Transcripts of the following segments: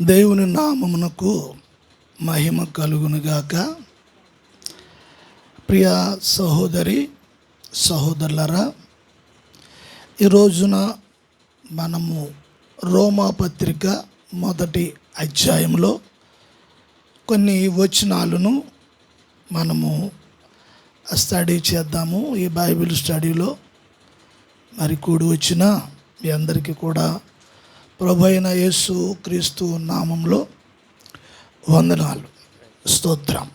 దేవుని నామమునకు మహిమ కలుగునుగాక. ప్రియ సహోదరి సహోదరులరా, ఈ రోజున మనము రోమా పత్రిక మొదటి అధ్యాయంలో కొన్ని వచనాలను మనము స్టడీ చేద్దాము. ఈ బైబిల్ స్టడీలో మరి కూడి వచ్చిన మీ అందరికీ కూడా ప్రభు అయిన యేసు క్రీస్తు నామంలో వందనాలు, స్తోత్రం,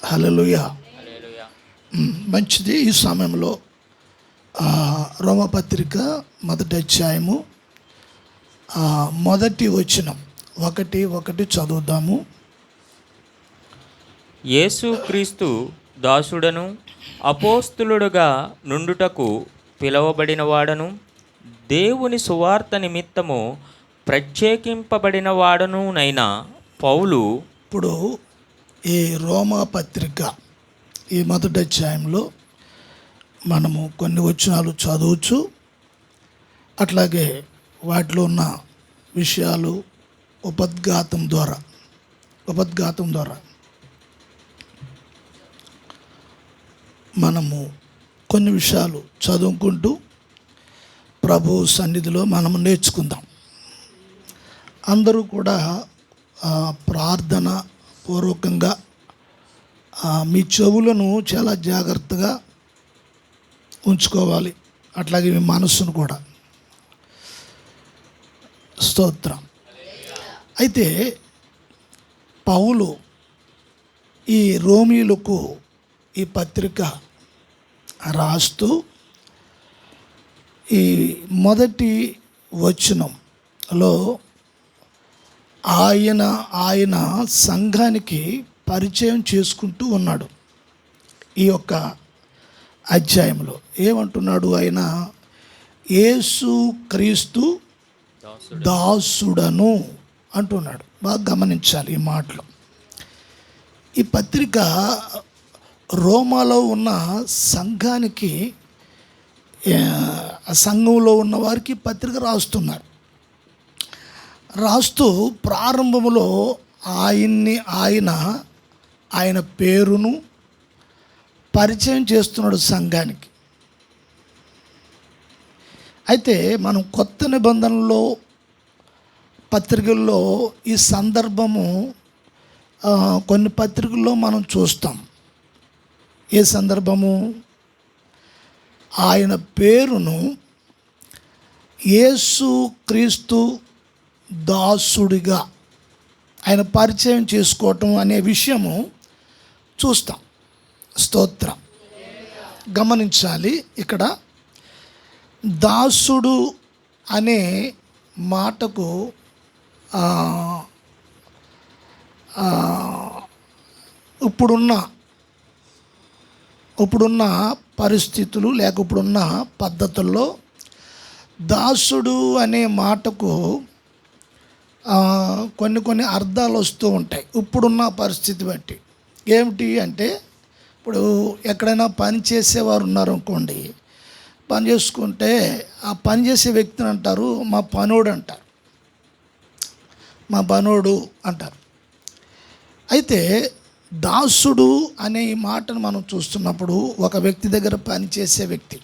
హల్లెలూయా. మంచిది. ఈ సమయంలో రోమపత్రిక మొదటి అధ్యాయము మొదటి వచనం ఒకటి చదువుదాము. యేసు క్రీస్తు దాసుడను అపోస్తులుడుగా నుండుటకు పిలువబడిన వాడను, దేవుని సువార్త నిమిత్తము ప్రత్యేకింపబడిన వాడనునైన పౌలు. ఇప్పుడు ఈ రోమా పత్రిక ఈ మొదటి అధ్యాయంలో మనము కొన్ని వచనాలు చదవచ్చు, అట్లాగే వాటిలో ఉన్న విషయాలు ఉపద్ఘాతం ద్వారా మనము కొన్ని విషయాలు చదువుకుంటూ ప్రభు సన్నిధిలో మనము నేర్చుకుందాం. అందరూ కూడా ప్రార్థన పూర్వకంగా మీ చెవులను చాలా జాగ్రత్తగా ఉంచుకోవాలి, అట్లాగే మీ మనస్సును కూడా. స్తోత్రం. అయితే పౌలు ఈ రోమీయులకు ఈ పత్రిక రాస్తూ ఈ మొదటి వచనంలో ఆయన సంఘానికి పరిచయం చేసుకుంటూ ఉన్నాడు. ఈ యొక్క అధ్యాయంలో ఏమంటున్నాడు? ఆయన యేసు క్రీస్తు దాసుడను అంటున్నాడు. బాగా గమనించాలి ఈ మాటలు. ఈ పత్రిక రోమాలో ఉన్న సంఘానికి, సంఘంలో ఉన్న వారికి పత్రిక రాస్తూ ప్రారంభంలో ఆయన పేరును పరిచయం చేస్తున్నాడు సంఘానికి. అయితే మనం కొత్త నిబంధనలో పత్రికల్లో ఈ సందర్భము కొన్ని పత్రికల్లో మనం చూస్తాం. ఏ సందర్భము? ఆయన పేరును యేసు క్రీస్తు దాసుడిగా ఆయన పరిచయం చేసుకోవటం అనే విషయము చూస్తాం. స్తోత్రం. గమనించాలి, ఇక్కడ దాసుడు అనే మాటకు ఇప్పుడున్న పరిస్థితులు లేక ఇప్పుడున్న పద్ధతుల్లో దాసుడు అనే మాటకు కొన్ని అర్థాలు వస్తూ ఉంటాయి ఇప్పుడున్న పరిస్థితి బట్టి. ఏమిటి అంటే, ఇప్పుడు ఎక్కడైనా పని చేసేవారు ఉన్నారు అనుకోండి, పని చేసుకుంటే ఆ పని చేసే వ్యక్తిని అంటారు మా పనోడు అంటారు. అయితే దాసుడు అనే ఈ మాటను మనం చూస్తున్నప్పుడు ఒక వ్యక్తి దగ్గర పనిచేసే వ్యక్తి.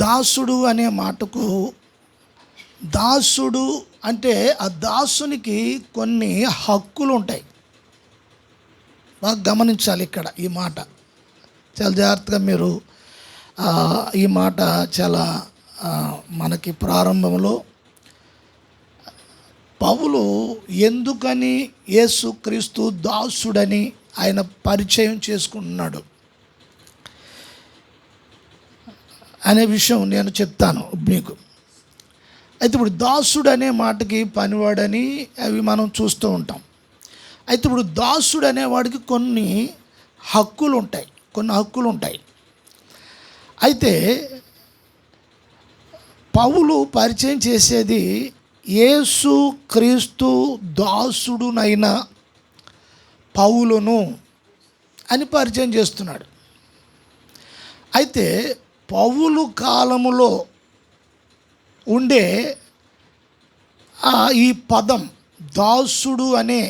దాసుడు అనే మాటకు, దాసుడు అంటే ఆ దాసునికి కొన్ని హక్కులు ఉంటాయి. బాగా గమనించాలి ఇక్కడ ఈ మాట. చాలా జాగ్రత్తగా మీరు ఈ మాట చాలా మనకి ప్రారంభంలో పౌలు ఎందుకని యేసుక్రీస్తు దాసుడని ఆయన పరిచయం చేసుకుంటున్నాడు అనే విషయం నేను చెప్తాను మీకు. అయితే ఇప్పుడు దాసుడు అనే మాటకి పనివాడని అవి మనం చూస్తూ ఉంటాం. అయితే ఇప్పుడు దాసుడు అనేవాడికి కొన్ని హక్కులు ఉంటాయి. అయితే పౌలు పరిచయం చేసేది యేసు క్రీస్తు దాసుడునైన పౌలును అని పరిచయం చేస్తున్నాడు. అయితే పౌలు కాలములో ఉండే ఈ పదం దాసుడు అనే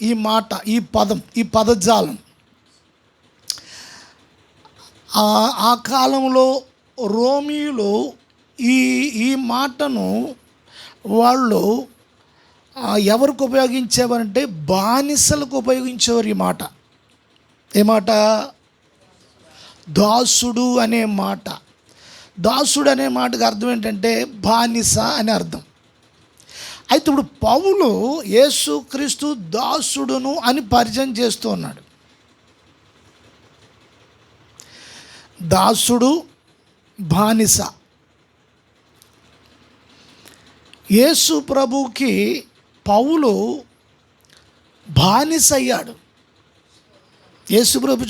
ఈ మాట, ఈ పదం, ఈ పదజాలం ఆ కాలంలో రోమీయులు ఈ మాటను వాళ్ళు ఎవరికి ఉపయోగించేవారంటే బానిసలకు ఉపయోగించేవారు. ఈ మాట, ఏ మాట? దాసుడు అనే మాట. దాసుడు అనే మాటకు అర్థం ఏంటంటే బానిస అని అర్థం. అయితే ఇప్పుడు పౌలు యేసుక్రీస్తు దాసుడును అని పరిచయం చేస్తూ ఉన్నాడు. దాసుడు, బానిస. యేసు ప్రభువుకి పౌలు బానిస అయ్యాడు. యేసు ప్రభు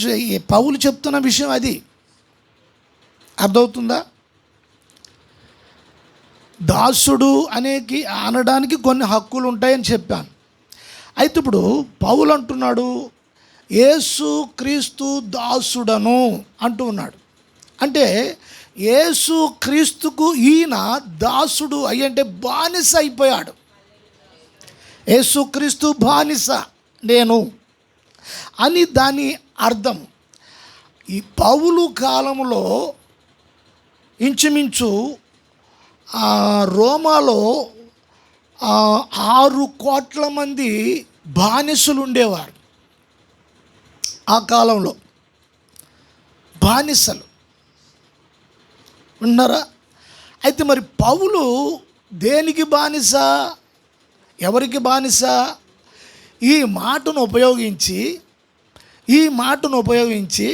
పౌలు చెప్తున్న విషయం అది. అర్థమవుతుందా? దాసుడు అనడానికి కొన్ని హక్కులు ఉంటాయని చెప్పాను. అయితే ఇప్పుడు పౌలు అంటున్నాడు యేసు క్రీస్తు దాసుడను అంటూ ఉన్నాడు. అంటే యేసు క్రీస్తుకు ఈయన దాసుడు అంటే బానిస అయిపోయాడు. యేసుక్రీస్తు బానిస నేను అని దాని అర్థం. ఈ పౌలు కాలంలో ఇంచుమించు రోమాలో 6 కోట్ల మంది బానిసలు ఉండేవారు. ఆ కాలంలో బానిసలు ఉన్నారా? అయితే మరి పౌలు దేనికి బానిస, ఎవరికి బానిస? ఈ మాటను ఉపయోగించి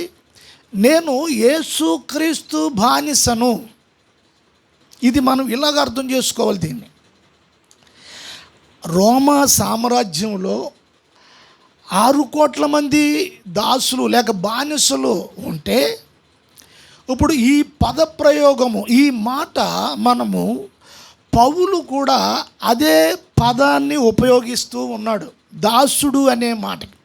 నేను యేసుక్రీస్తు బానిసను. ఇది మనం ఇలాగ అర్థం చేసుకోవాలి దీన్ని. రోమా సామ్రాజ్యంలో 6 కోట్ల మంది దాసులు లేక బానిసలు ఉంటే, ఇప్పుడు ఈ పదప్రయోగము, ఈ మాట మనము పౌలు కూడా అదే పదాన్ని ఉపయోగిస్తూ ఉన్నాడు దాసుడు అనే మాటకి.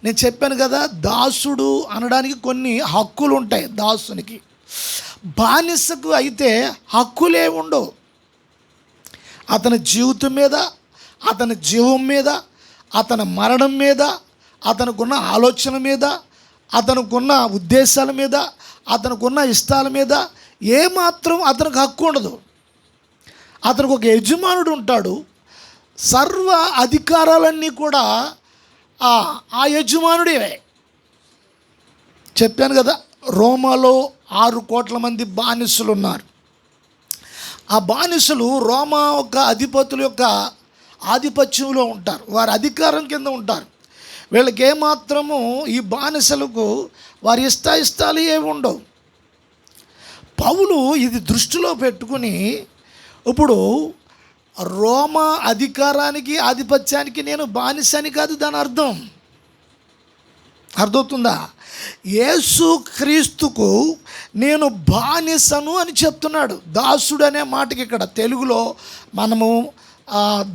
నేను చెప్పాను కదా, దాసుడు అనడానికి కొన్ని హక్కులు ఉంటాయి దాసునికి. బానిసకు అయితే హక్కులే ఉండవు. అతని జీవితం మీద, అతని జీవం మీద, అతని మరణం మీద, అతనుకున్న ఆలోచన మీద, అతనుకున్న ఉద్దేశాల మీద, అతనుకున్న ఇష్టాల మీద ఏమాత్రం అతనికి హక్కు ఉండదు. అతనికి ఒక యజమానుడు ఉంటాడు. సర్వ అధికారాలన్నీ కూడా ఆ యజమానుడే. చెప్పాను కదా, రోమాలో 6 కోట్ల మంది బానిసలు ఉన్నారు. ఆ బానిసలు రోమా యొక్క అధిపతుల యొక్క ఆధిపత్యంలో ఉంటారు. వారి అధికారం కింద ఉంటారు. వీళ్ళకి ఏమాత్రము ఈ బానిసలకు వారి ఇష్టాలు ఏమి ఉండవు. పౌలు ఇది దృష్టిలో పెట్టుకుని ఇప్పుడు రోమా అధికారానికి, ఆధిపత్యానికి నేను బానిసని కాదు దాని అర్థం. అర్థమవుతుందా? యేసు క్రీస్తుకు నేను బానిసను అని చెప్తున్నాడు. దాసుడు అనే మాటకి ఇక్కడ తెలుగులో మనము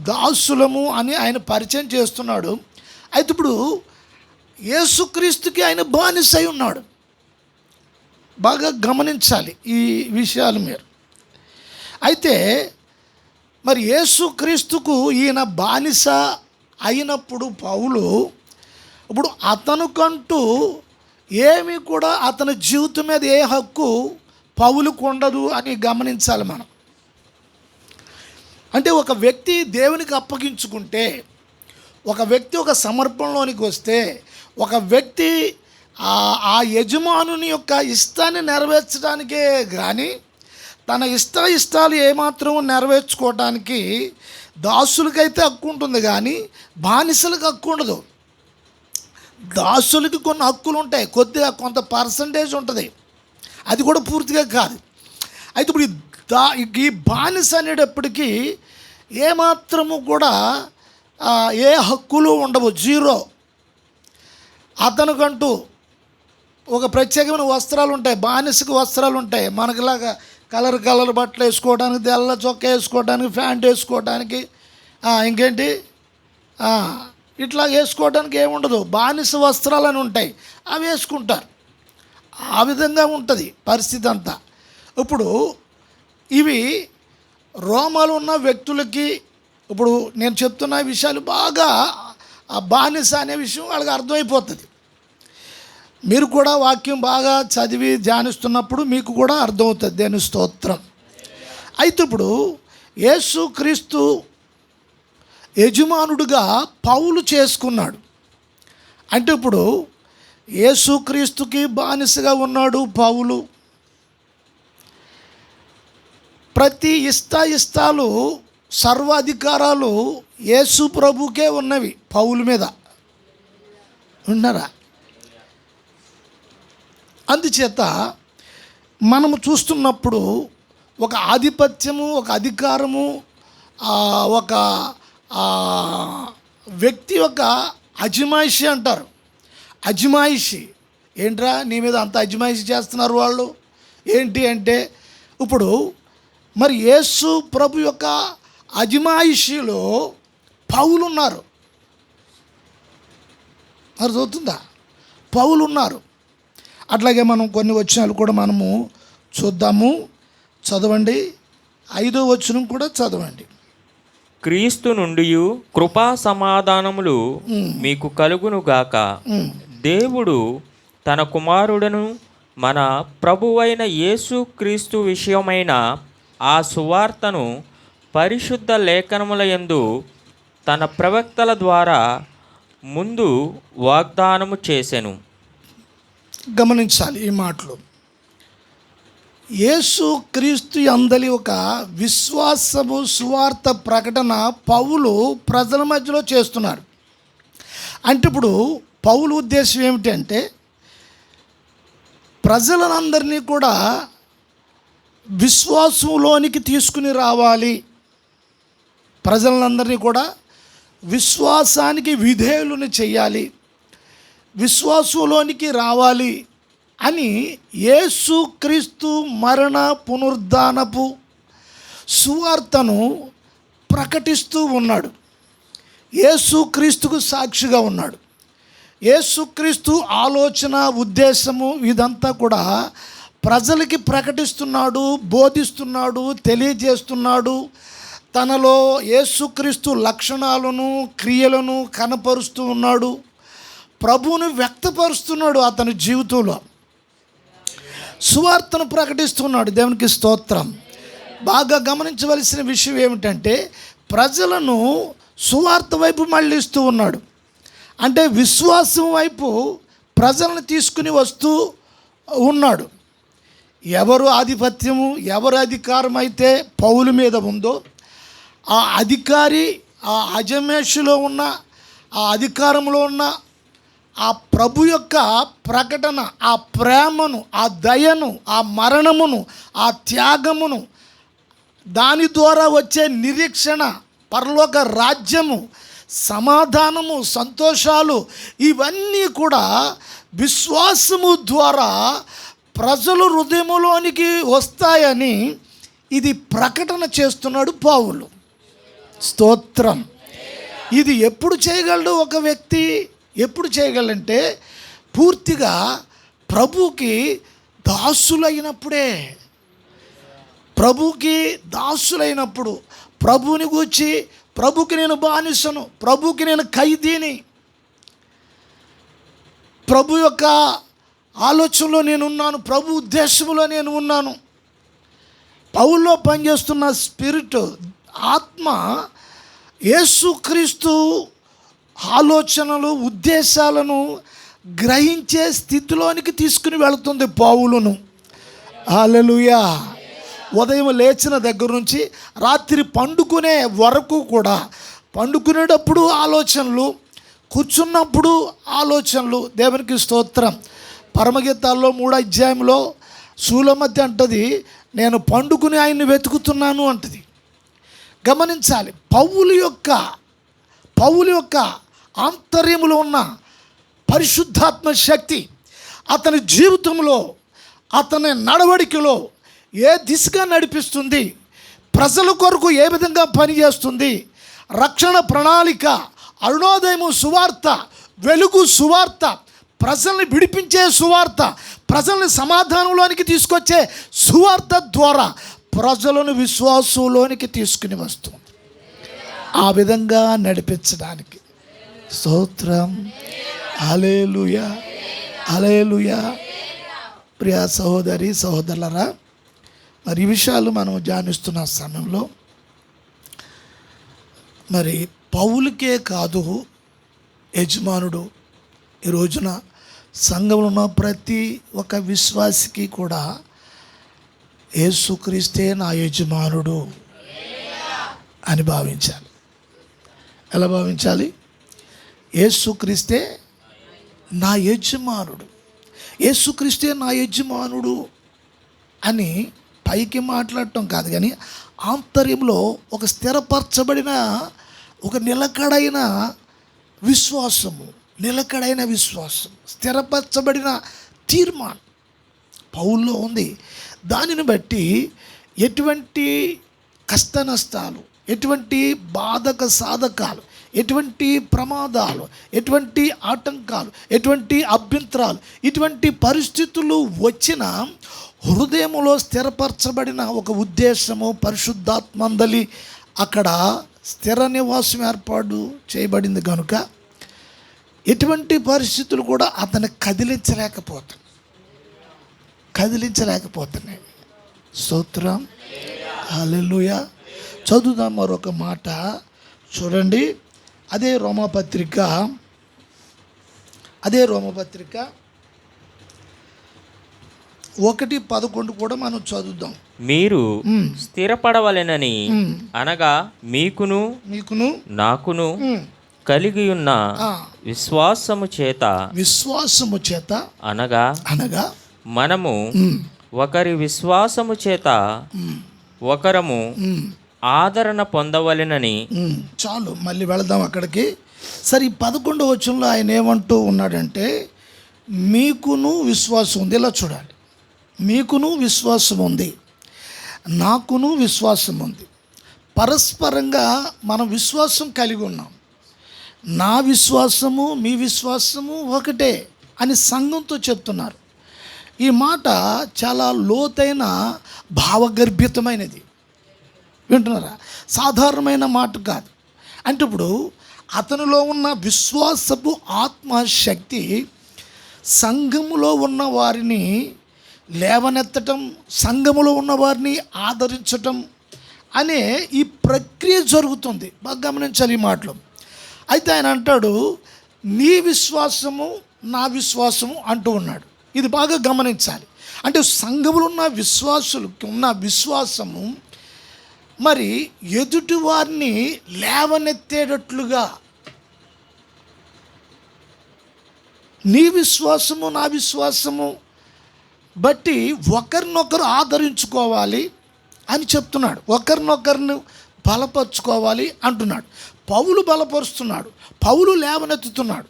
దాసులము అని ఆయన పరిచయం చేస్తున్నాడు. అయితే ఇప్పుడు యేసుక్రీస్తుకి ఆయన బానిస అయి ఉన్నాడు. బాగా గమనించాలి ఈ విషయాలు మీరు. అయితే మరి యేసుక్రీస్తుకు ఈయన బానిస అయినప్పుడు పౌలు ఇప్పుడు అతనుకంటూ ఏమి కూడా అతని జీవితం మీద ఏ హక్కు పౌలుకు ఉండదు అని గమనించాలి మనం. అంటే ఒక వ్యక్తి దేవునికి అప్పగించుకుంటే, ఒక వ్యక్తి ఒక సమర్పణలోనికి వస్తే, ఒక వ్యక్తి ఆ యజమానుని యొక్క ఇష్టాన్ని నెరవేర్చడానికే కానీ తన ఇష్టాలు ఏమాత్రం నెరవేర్చుకోవడానికి దాసులకైతే హక్కు ఉంటుంది, కానీ బానిసలకు హక్కు ఉండదు. దాసులకి కొన్ని హక్కులు ఉంటాయి, కొద్దిగా కొంత పర్సంటేజ్ ఉంటుంది, అది కూడా పూర్తిగా కాదు. అయితే ఇప్పుడు ఈ బానిస అనేటప్పటికీ ఏమాత్రము కూడా ఏ హక్కులు ఉండవు, జీరో. అతనికంటూ ఒక ప్రత్యేకమైన వస్త్రాలు ఉంటాయి, బానిసకు వస్త్రాలు ఉంటాయి. మనకులాగా కలర్ బట్టలు వేసుకోవడానికి, తెల్ల చొక్కా వేసుకోవడానికి, ప్యాంట్ వేసుకోవడానికి, ఇంకేంటి ఇట్లా వేసుకోవడానికి ఏముండదు. బానిస వస్త్రాలు అని ఉంటాయి, అవి వేసుకుంటారు. ఆ విధంగా ఉంటుంది పరిస్థితి అంతా. ఇప్పుడు ఇవి రోమాలో ఉన్న వ్యక్తులకి ఇప్పుడు నేను చెప్తున్న విషయాలు బాగా ఆ బానిస అనే విషయం వాళ్ళకి అర్థమైపోతుంది. మీరు కూడా వాక్యం బాగా చదివి ధ్యానిస్తున్నప్పుడు మీకు కూడా అర్థమవుతుంది. దేని స్తోత్రం. అయితే ఇప్పుడు యేసుక్రీస్తు యజమానుడుగా పౌలు చేసుకున్నాడు. అంటే ఇప్పుడు యేసుక్రీస్తుకి బానిసగా ఉన్నాడు పౌలు. ప్రతి ఇష్టాలు సర్వాధికారాలు యేసు ప్రభుకే ఉన్నవి, పౌలు మీద ఉన్నారా? అందుచేత మనము చూస్తున్నప్పుడు ఒక ఆధిపత్యము, ఒక అధికారము, ఒక వ్యక్తి యొక్క అజమాయిషి అంటారు. అజమాయిషి ఏంట్రా నీ మీద అంత అజమాయిషి చేస్తున్నారు వాళ్ళు ఏంటి అంటే, ఇప్పుడు మరి యేసు ప్రభు యొక్క అజమాయిషిలో పౌలు ఉన్నారు. మరి చూస్తుందా, పౌలు ఉన్నారు. అట్లాగే మనం కొన్ని వచనాలు కూడా మనము చూద్దాము. చదవండి, 5వ వచనం కూడా చదవండి. క్రీస్తు నుండి కృపా సమాధానములు మీకు కలుగును గాక. దేవుడు తన కుమారుడను మన ప్రభువైన యేసు క్రీస్తు విషయమైన ఆ సువార్తను పరిశుద్ధ లేఖనముల యందు తన ప్రవక్తల ద్వారా ముందు వాగ్దానము చేసెను. గమనించాలి ఈ మాటలు. యేసు క్రీస్తు అందలి ఒక విశ్వాసము సువార్త ప్రకటన పౌలు ప్రజల మధ్యలో చేస్తున్నాడు. అంటే ఇప్పుడు పౌలు ఉద్దేశం ఏమిటంటే, ప్రజలందరినీ కూడా విశ్వాసంలోనికి తీసుకుని రావాలి, ప్రజలందరినీ కూడా విశ్వాసానికి విధేయులను చేయాలి, విశ్వాసంలోనికి రావాలి అని యేసుక్రీస్తు మరణ పునరుద్ధానపు సువార్తను ప్రకటిస్తూ ఉన్నాడు. యేసుక్రీస్తుకు సాక్షిగా ఉన్నాడు. యేసుక్రీస్తు ఆలోచన, ఉద్దేశము ఇదంతా కూడా ప్రజలకి ప్రకటిస్తున్నాడు, బోధిస్తున్నాడు, తెలియజేస్తున్నాడు. తనలో యేసుక్రీస్తు లక్షణాలను, క్రియలను కనపరుస్తూ ఉన్నాడు. ప్రభువును వ్యక్తపరుస్తున్నాడు. అతని జీవితంలో సువార్తను ప్రకటిస్తున్నాడు. దేవునికి స్తోత్రం. బాగా గమనించవలసిన విషయం ఏమిటంటే, ప్రజలను సువార్త వైపు మళ్ళిస్తూ ఉన్నాడు. అంటే విశ్వాసం వైపు ప్రజలను తీసుకుని వస్తూ ఉన్నాడు. ఎవరు ఆధిపత్యము, ఎవరు అధికారం అయితే పౌలు మీద ఉందో, ఆ అధికారి, ఆ అజమేషులో ఉన్న, ఆ అధికారంలో ఉన్న ఆ ప్రభు యొక్క ప్రకటన, ఆ ప్రేమను, ఆ దయను, ఆ మరణమును, ఆ త్యాగమును, దాని ద్వారా వచ్చే నిరీక్షణ, పరలోక రాజ్యము, సమాధానము, సంతోషాలు, ఇవన్నీ కూడా విశ్వాసము ద్వారా ప్రజలు హృదయములోనికి వస్తాయని ఇది ప్రకటన చేస్తున్నాడు పౌలు. స్తోత్రం. ఇది ఎప్పుడు చేయగలడు ఒక వ్యక్తి? ఎప్పుడు చేయగలంటే పూర్తిగా ప్రభుకి దాసులైనప్పుడే. ప్రభుకి దాసులైనప్పుడు, ప్రభుని గూర్చి, ప్రభుకి నేను బానిసను, ప్రభుకి నేను ఖైదీని, ప్రభు యొక్క ఆలోచనలో నేనున్నాను, ప్రభు ఉద్దేశంలో నేను ఉన్నాను. పౌల్లో పనిచేస్తున్న స్పిరిట్, ఆత్మ యేసుక్రీస్తు ఆలోచనలు, ఉద్దేశాలను గ్రహించే స్థితిలోనికి తీసుకుని వెళుతుంది పౌలును. హల్లెలూయా. ఉదయం లేచిన దగ్గర నుంచి రాత్రి పండుకునే వరకు కూడా, పండుకునేటప్పుడు ఆలోచనలు, కూర్చున్నప్పుడు ఆలోచనలు. దేవునికి స్తోత్రం. పరమగీతాల్లో 3వ అధ్యాయంలో సూలమతి అంటది, నేను పండుకుని ఆయన్ని వెతుకుతున్నాను అంటది. గమనించాలి, పౌలు యొక్క ఆంతర్యములో ఉన్న పరిశుద్ధాత్మ శక్తి అతని జీవితంలో, అతని నడవడికలో ఏ దిశగా నడిపిస్తుంది, ప్రజల కొరకు ఏ విధంగా పనిచేస్తుంది, రక్షణ ప్రణాళిక, అరుణోదయము సువార్త, వెలుగు సువార్త, ప్రజల్ని విడిపించే సువార్త, ప్రజల్ని సమాధానంలోనికి తీసుకొచ్చే సువార్త ద్వారా ప్రజలను విశ్వాసంలోనికి తీసుకుని వస్తుంది. ఆ విధంగా నడిపించడానికి. స్తోత్రం. హల్లెలూయా, హల్లెలూయా. ప్రియ సహోదరి సహోదరులారా, మరి ఈ విషయాలు మనం ధ్యానిస్తున్న సమయంలో మరి పౌలుకే కాదు యజమానుడు, ఈ రోజున సంఘంలో ఉన్న ప్రతి ఒక్క విశ్వాసికి కూడా యేసుక్రీస్తే నా యజమానుడు అని భావించాలి. ఎలా భావించాలి? యేసుక్రీస్తే నా యజమానుడు, యేసుక్రీస్తే నా యజమానుడు అని పైకి మాట్లాడటం కాదు, కానీ ఆంతర్యంలో ఒక స్థిరపరచబడిన ఒక నిలకడైన విశ్వాసము, స్థిరపరచబడిన తీర్మానం పౌల్లో ఉంది. దానిని బట్టి ఎటువంటి కష్ట నష్టాలు, ఎటువంటి బాధక సాధకాలు, ఎటువంటి ప్రమాదాలు, ఎటువంటి ఆటంకాలు, ఎటువంటి అభ్యంతరాలు, ఇటువంటి పరిస్థితులు వచ్చిన హృదయములో స్థిరపరచబడిన ఒక ఉద్దేశము పరిశుద్ధాత్మందలి అక్కడ స్థిర నివాసం ఏర్పాటు చేయబడింది కనుక ఎటువంటి పరిస్థితులు కూడా అతన్ని కదిలించలేకపోతున్నాయి. స్తోత్రం. హల్లెలూయా. చదువుదాం మరొక మాట చూడండి. అదే రోమపత్రిక 1:11 కూడా మనం చదువుదాం. మీరు స్థిరపడవలెనని అనగా మీకును నాకును కలిగి ఉన్న విశ్వాసము చేత అనగా మనము ఒకరి విశ్వాసము చేత ఒకరము ఆదరణ పొందవలెనని. చాలు, మళ్ళీ వెళదాం అక్కడికి. సరే, 11వ వచనంలో ఆయన ఏమంటూ ఉన్నాడంటే మీకును విశ్వాసం ఉంది. ఇలా చూడాలి, మీకును విశ్వాసం ఉంది, నాకును విశ్వాసం ఉంది. పరస్పరంగా మనం విశ్వాసం కలిగి ఉన్నాం. నా విశ్వాసము మీ విశ్వాసము ఒకటే అని సంఘంతో చెప్తున్నారు. ఈ మాట చాలా లోతైన భావగర్భితమైనది. వింటున్నారా? సాధారణమైన మాట కాదు. అంటే ఇప్పుడు అతనిలో ఉన్న విశ్వాసపు ఆత్మశక్తి సంఘములో ఉన్న వారిని లేవనెత్తటం, సంఘములో ఉన్న వారిని ఆదరించటం అనే ఈ ప్రక్రియ జరుగుతుంది. బాగా గమనించాలి ఈ మాటలు. అయితే ఆయన అంటాడు నీ విశ్వాసము నా విశ్వాసము అంటూ ఉన్నాడు. ఇది బాగా గమనించాలి. అంటే సంఘములో ఉన్న విశ్వాసులకు ఉన్న విశ్వాసము మరి ఎదుటి వారిని లేవనెత్తేటట్లుగా, నీ విశ్వాసము నా విశ్వాసము బట్టి ఒకరినొకరు ఆదరించుకోవాలి అని చెప్తున్నాడు. ఒకరినొకరిని బలపరుచుకోవాలి అంటున్నాడు. పౌలు బలపరుస్తున్నాడు, పౌలు లేవనెత్తుతున్నాడు.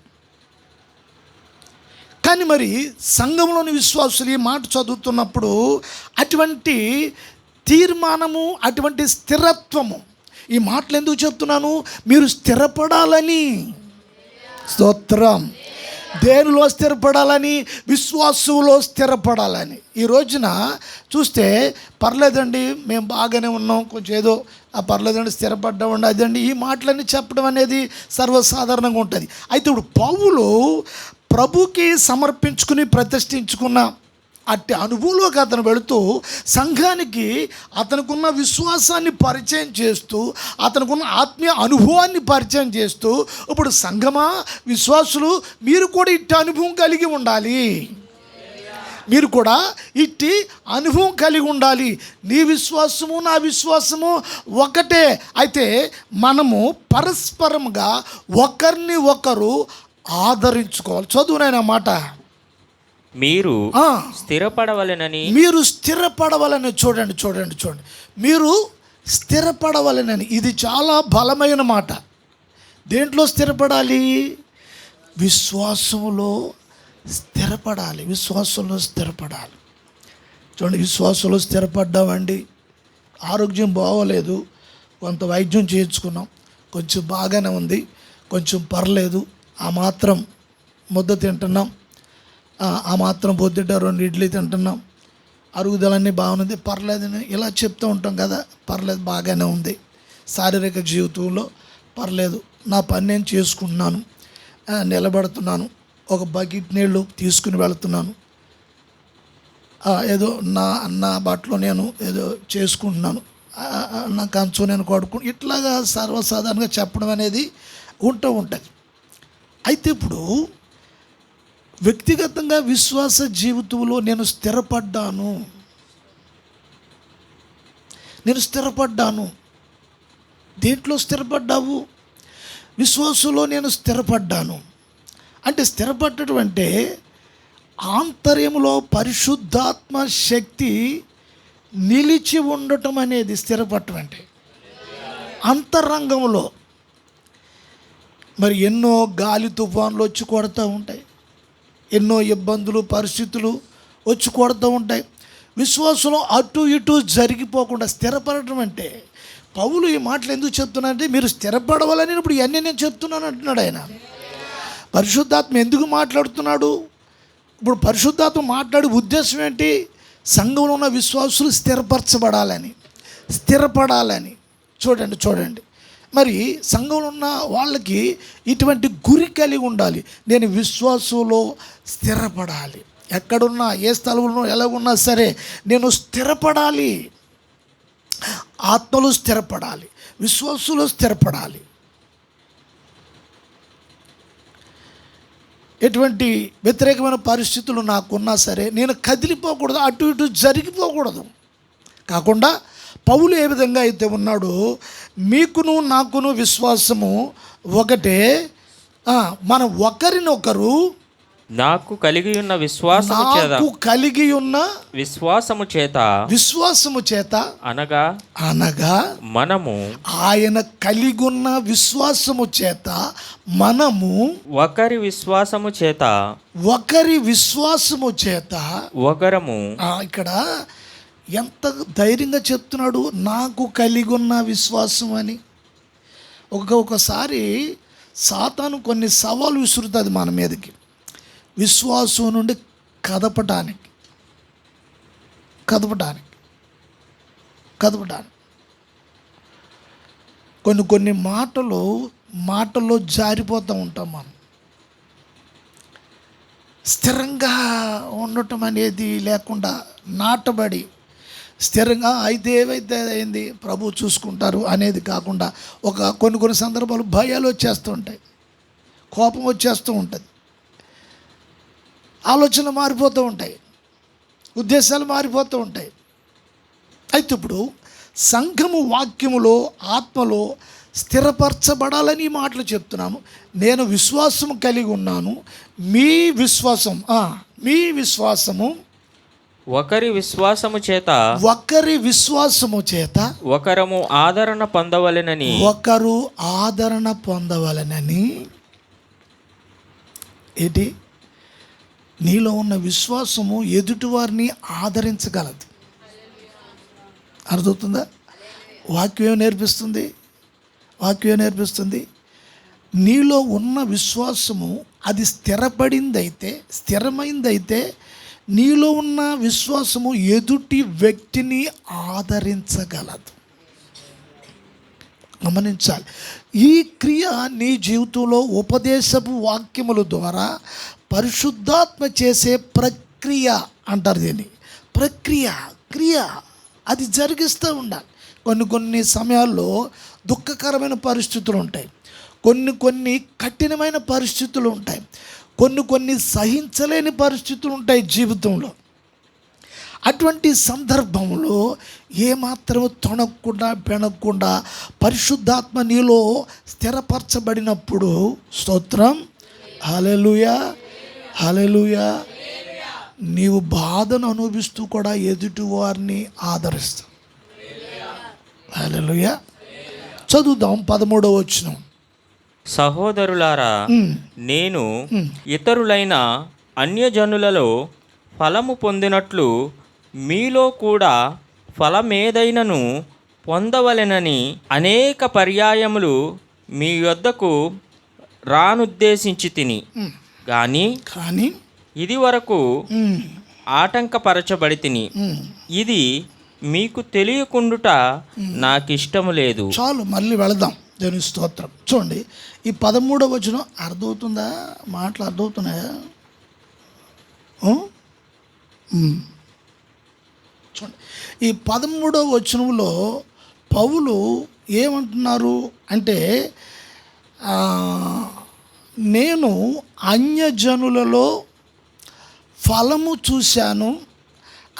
కానీ మరి సంఘంలోని విశ్వాసులు ఈ మాట చదువుతున్నప్పుడు అటువంటి తీర్మానము, అటువంటి స్థిరత్వము, ఈ మాటలు ఎందుకు చెప్తున్నాను? మీరు స్థిరపడాలని. స్తోత్రం. దేనిలో స్థిరపడాలని? విశ్వాసంలో స్థిరపడాలని. ఈ రోజున చూస్తే పర్లేదండి, మేము బాగానే ఉన్నాం, కొంచెం ఏదో పర్లేదండి, స్థిరపడ్డామండి, అదండి, ఈ మాటలన్నీ చెప్పడం అనేది సర్వసాధారణంగా ఉంటుంది. అయితే ఇప్పుడు పౌలు ప్రభుకి సమర్పించుకుని ప్రతిష్ఠించుకున్న అట్టి అనుభవంలోకి అతను వెళుతూ సంఘానికి అతనుకున్న విశ్వాసాన్ని పరిచయం చేస్తూ, అతనుకున్న ఆత్మీయ అనుభవాన్ని పరిచయం చేస్తూ, ఇప్పుడు సంఘమా విశ్వాసులు మీరు కూడా ఇట్టి అనుభవం కలిగి ఉండాలి, మీరు కూడా ఇట్టి అనుభవం కలిగి ఉండాలి. నీ విశ్వాసము నా విశ్వాసము ఒకటే. అయితే మనము పరస్పరంగా ఒకరిని ఒకరు ఆదరించుకోవాలి. చదువునైనా మాట, మీరు స్థిరపడవలెనని. మీరు స్థిరపడవలని. చూడండి, మీరు స్థిరపడవలెనని. ఇది చాలా బలమైన మాట. దేంట్లో స్థిరపడాలి? విశ్వాసంలో స్థిరపడాలి. చూడండి, విశ్వాసంలో స్థిరపడ్డామండి, ఆరోగ్యం బాగోలేదు, కొంత వైద్యం చేయించుకున్నాం, కొంచెం బాగానే ఉంది, కొంచెం పర్లేదు, ఆ మాత్రం ముద్ద తింటున్నాం, ఆ మాత్రం పొద్దుట 2 ఇడ్లీ తింటున్నాం, అరుగుదలన్నీ బాగుంది, పర్లేదని ఇలా చెప్తూ ఉంటాం కదా. పర్లేదు, బాగానే ఉంది. శారీరక జీవితంలో పర్లేదు, నా పని నేను చేసుకుంటున్నాను, నిలబడుతున్నాను, ఒక బకెట్ నీళ్ళు తీసుకుని వెళుతున్నాను, ఏదో నా బట్టలో నేను ఏదో చేసుకుంటున్నాను, నా కంచం నేను కొడుకుని, ఇట్లాగా సర్వసాధారణంగా చెప్పడం అనేది ఉంటుంది. అయితే ఇప్పుడు వ్యక్తిగతంగా విశ్వాస జీవితంలో నేను స్థిరపడ్డాను. దేంట్లో స్థిరపడ్డావు? విశ్వాసంలో నేను స్థిరపడ్డాను. అంటే స్థిరపడటం అంటే ఆంతర్యంలో పరిశుద్ధాత్మ శక్తి నిలిచి ఉండటం అనేది స్థిరపడటం అంటే. అంతరంగంలో మరి ఎన్నో గాలి తుఫాన్లు వచ్చి కొడుతూ ఉంటాయి, ఎన్నో ఇబ్బందులు పరిస్థితులు వచ్చి కొడుతూ ఉంటాయి. విశ్వాసంలో అటు ఇటు జరిగిపోకుండా స్థిరపడటం అంటే, పౌలు ఈ మాటలు ఎందుకు చెప్తున్నానంటే, మీరు స్థిరపడవాలని ఇప్పుడు ఇవన్నీ నేను చెప్తున్నాను అంటున్నాడు ఆయన. పరిశుద్ధాత్మ ఎందుకు మాట్లాడుతున్నాడు? ఇప్పుడు పరిశుద్ధాత్మ మాట్లాడే ఉద్దేశం ఏంటి? సంఘంలో ఉన్న విశ్వాసులు స్థిరపడాలని. చూడండి, మరి సంఘంలో ఉన్న వాళ్ళకి ఇటువంటి గురి కలిగి ఉండాలి. నేను విశ్వాసంలో స్థిరపడాలి. ఎక్కడున్నా, ఏ స్థలంలో ఎలాగున్నా సరే నేను స్థిరపడాలి. ఆత్మలో స్థిరపడాలి, విశ్వాసంలో స్థిరపడాలి. ఎటువంటి వ్యతిరేకమైన పరిస్థితులు నాకున్నా సరే నేను కదిలిపోకూడదు, అటు ఇటు జరిగిపోకూడదు. కాకుండా పౌలు ఏ విధంగా అయితే ఉన్నాడో, మీకును నాకును విశ్వాసము ఒకటే, మనం ఒకరినొకరు నాకు కలిగి ఉన్న విశ్వాసము చేత అనగా మనము ఆయన కలిగి ఉన్న విశ్వాసము చేత మనము ఒకరి విశ్వాసము చేత ఒకరము. ఇక్కడ ఎంత ధైర్యంగా చెప్తున్నాడు, నాకు కలిగి ఉన్న విశ్వాసం అని. ఒకసారి సాతాను కొన్ని సవాలు విసురుతుంది మన మీదకి, విశ్వాసం నుండి కదపడానికి. కొన్ని మాటల్లో జారిపోతూ ఉంటాం మనం. స్థిరంగా ఉండటం అనేది లేకుండా నాటబడి స్థిరంగా అయితే ఏవైతే అయింది ప్రభు చూసుకుంటారు అనేది కాకుండా కొన్ని సందర్భాలు భయాలు వచ్చేస్తూ ఉంటాయి, కోపం వచ్చేస్తూ ఉంటుంది, ఆలోచనలు మారిపోతూ ఉంటాయి, ఉద్దేశాలు మారిపోతూ ఉంటాయి. అయితే ఇప్పుడు సంఘము వాక్యములో ఆత్మలో స్థిరపరచబడాలని మాటలు చెప్తున్నాను. నేను విశ్వాసం కలిగి ఉన్నాను. మీ విశ్వాసము ఒకరి విశ్వాసము చేత ఒకరు ఆదరణ పొందవలెనని. ఏంటి? నీలో ఉన్న విశ్వాసము ఎదుటివారిని ఆదరించగలదు. అర్థమవుతుందా? వాక్యం నేర్పిస్తుంది నీలో ఉన్న విశ్వాసము అది స్థిరమైందైతే నీలో ఉన్న విశ్వాసము ఎదుటి వ్యక్తిని ఆదరించగలదు. గమనించాలి. ఈ క్రియ నీ జీవితంలో ఉపదేశపు వాక్యముల ద్వారా పరిశుద్ధాత్మ చేసే ప్రక్రియ అంటారు దీన్ని. క్రియ అది జరిగిస్తూ ఉండాలి. కొన్ని సమయాల్లో దుఃఖకరమైన పరిస్థితులు ఉంటాయి, కొన్ని కఠినమైన పరిస్థితులు ఉంటాయి, కొన్ని సహించలేని పరిస్థితులు ఉంటాయి జీవితంలో. అటువంటి సందర్భంలో ఏమాత్రము బెనకుండా పరిశుద్ధాత్మ నీలో స్థిరపరచబడినప్పుడు, స్తోత్రం, హల్లెలూయా, నీవు బాధను అనుభవిస్తూ కూడా ఎదుటి వారిని ఆదరిస్తావు. హల్లెలూయా. చదువుదాం 13వ వచనం. సహోదరులారా, నేను ఇతరులైన అన్యజనులలో ఫలము పొందినట్లు మీలో కూడా ఫలమేదైనను పొందవలెనని అనేక పర్యాయములు మీ యొద్దకు రానుద్దేశించి కానీ ఇది వరకు ఆటంకపరచబడి తిని, ఇది మీకు తెలియకుండుట నాకు ఇష్టము లేదు. చాలు, మళ్ళీ వెళదాం. దేవుని స్తోత్రం. చూడండి, ఈ 13వ వచనం అర్థమవుతుందా? మాటలు అర్థమవుతున్నాయా? చూడండి, ఈ 13వ వచనంలో పౌలు ఏమంటున్నారు అంటే, నేను అన్యజనులలో ఫలము చూశాను,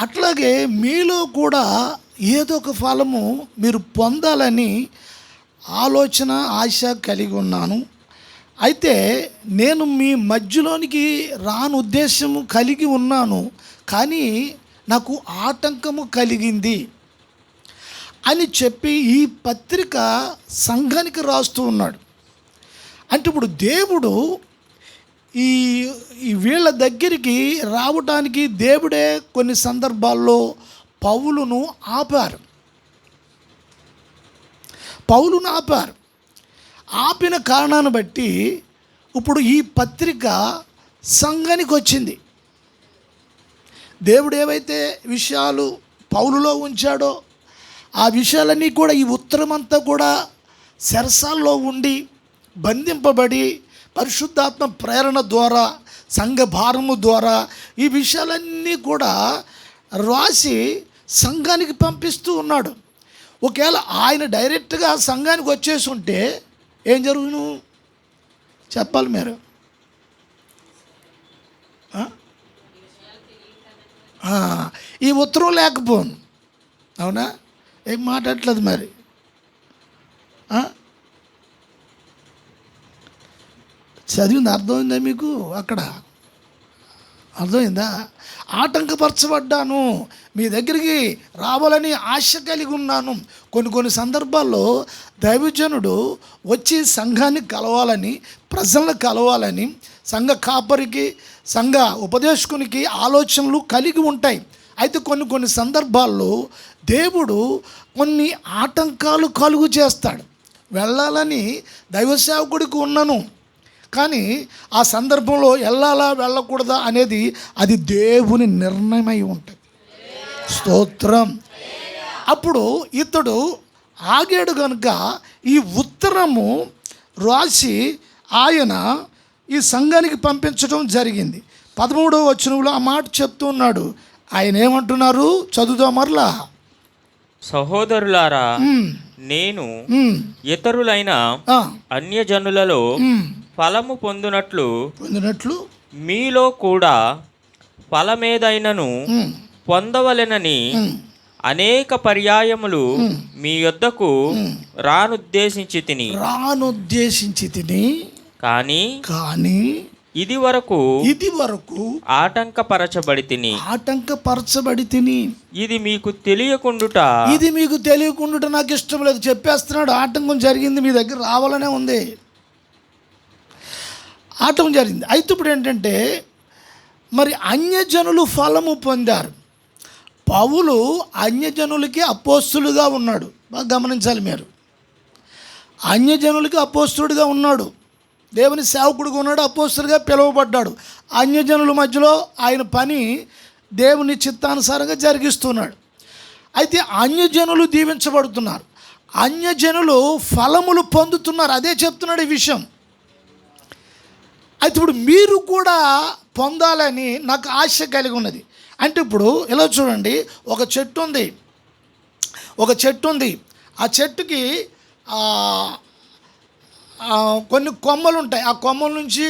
అట్లాగే మీలో కూడా ఏదో ఒక ఫలము మీరు పొందాలని ఆలోచన, ఆశ కలిగి ఉన్నాను. అయితే నేను మీ మధ్యలోనికి రాని ఉద్దేశము కలిగి ఉన్నాను, కానీ నాకు ఆటంకము కలిగింది అని చెప్పి ఈ పత్రిక సంఘానికి రాస్తూ ఉన్నాడు. అంటే ఇప్పుడు దేవుడు ఈ వీళ్ళ దగ్గరికి రావడానికి దేవుడే కొన్ని సందర్భాల్లో పౌలును ఆపారు. ఆపిన కారణాన్ని బట్టి ఇప్పుడు ఈ పత్రిక సంఘానికి వచ్చింది. దేవుడు ఏవైతే విషయాలు పౌలులో ఉంచాడో ఆ విషయాలన్నీ కూడా ఈ ఉత్తరమంతా కూడా చెరసాల్లో ఉండి బంధింపబడి పరిశుద్ధాత్మ ప్రేరణ ద్వారా, సంఘ భారము ద్వారా ఈ విషయాలన్నీ కూడా రాసి సంఘానికి పంపిస్తూ ఉన్నాడు. ఒకవేళ ఆయన డైరెక్ట్గా సంఘానికి వచ్చేసి ఉంటే ఏం జరుగును చెప్పాలి మీరు? ఈ ఉత్తరం లేకపోను, అవునా? ఏం మాట్లాడట్లేదు మరి. చదివింది అర్థమైందా మీకు? అక్కడ అర్థమైందా? ఆటంకపరచబడ్డాను, మీ దగ్గరికి రావాలని ఆశ కలిగి ఉన్నాను. కొన్ని సందర్భాల్లో దైవజనుడు వచ్చి సంఘాన్ని కలవాలని, ప్రజలను కలవాలని, సంఘ కాపరికి, సంఘ ఉపదేశకునికి ఆలోచనలు కలిగి ఉంటాయి. అయితే కొన్ని సందర్భాల్లో దేవుడు కొన్ని ఆటంకాలు కలుగు చేస్తాడు. వెళ్ళాలని దైవ సేవకుడికి ఉన్నాను, కానీ ఆ సందర్భంలో వెళ్ళాలా వెళ్ళకూడదా అనేది అది దేవుని నిర్ణయమై ఉంటుంది. స్తోత్రం. అప్పుడు ఇతడు ఆగాడు కనుక ఈ ఉత్తరము రాసి ఆయన ఈ సంఘానికి పంపించడం జరిగింది. 13వ వచనంలో ఆ మాట చెప్తూ ఉన్నాడు. ఆయన ఏమంటున్నారు? చదువుదాం మరలా. సహోదరులారా, నేను ఇతరులైన అన్యజనులలో ఫలము పొందునట్లు మీలో కూడా ఫలమేదైనను పొందవలెనని అనేక పర్యాయములు మీ యొద్దకు రానుద్దేశించి తిని కానీ ఇది వరకు ఆటంకపరచబడి తిని. ఇది మీకు తెలియకుండుట నాకు ఇష్టం లేదు చెప్పేస్తున్నాడు. ఆటంకం జరిగింది, మీ దగ్గర రావాలనే ఉంది, ఆటంకం జరిగింది. అయితే ఇప్పుడు ఏంటంటే మరి అన్యజనులు ఫలము పొందారు. పౌలు అన్యజనులకి అపోస్తులుగా ఉన్నాడు. బాగా గమనించాలి మీరు. అన్యజనులకి అపోస్తులుగా ఉన్నాడు, దేవుని సేవకుడిగా ఉన్నాడు, అపోస్తులుగా పిలువబడ్డాడు. అన్యజనుల మధ్యలో ఆయన పని దేవుని చిత్తానుసారంగా జరిగిస్తున్నాడు. అయితే అన్యజనులు దీవించబడుతున్నారు, అన్యజనులు ఫలములు పొందుతున్నారు. అదే చెప్తున్నాడు ఈ విషయం. అయితే ఇప్పుడు మీరు కూడా పొందాలని నాకు ఆశ కలిగి ఉన్నది. అంటే ఇప్పుడు ఇలా చూడండి, ఒక చెట్టు ఉంది. ఆ చెట్టుకి కొన్ని కొమ్మలు ఉంటాయి. ఆ కొమ్మల నుంచి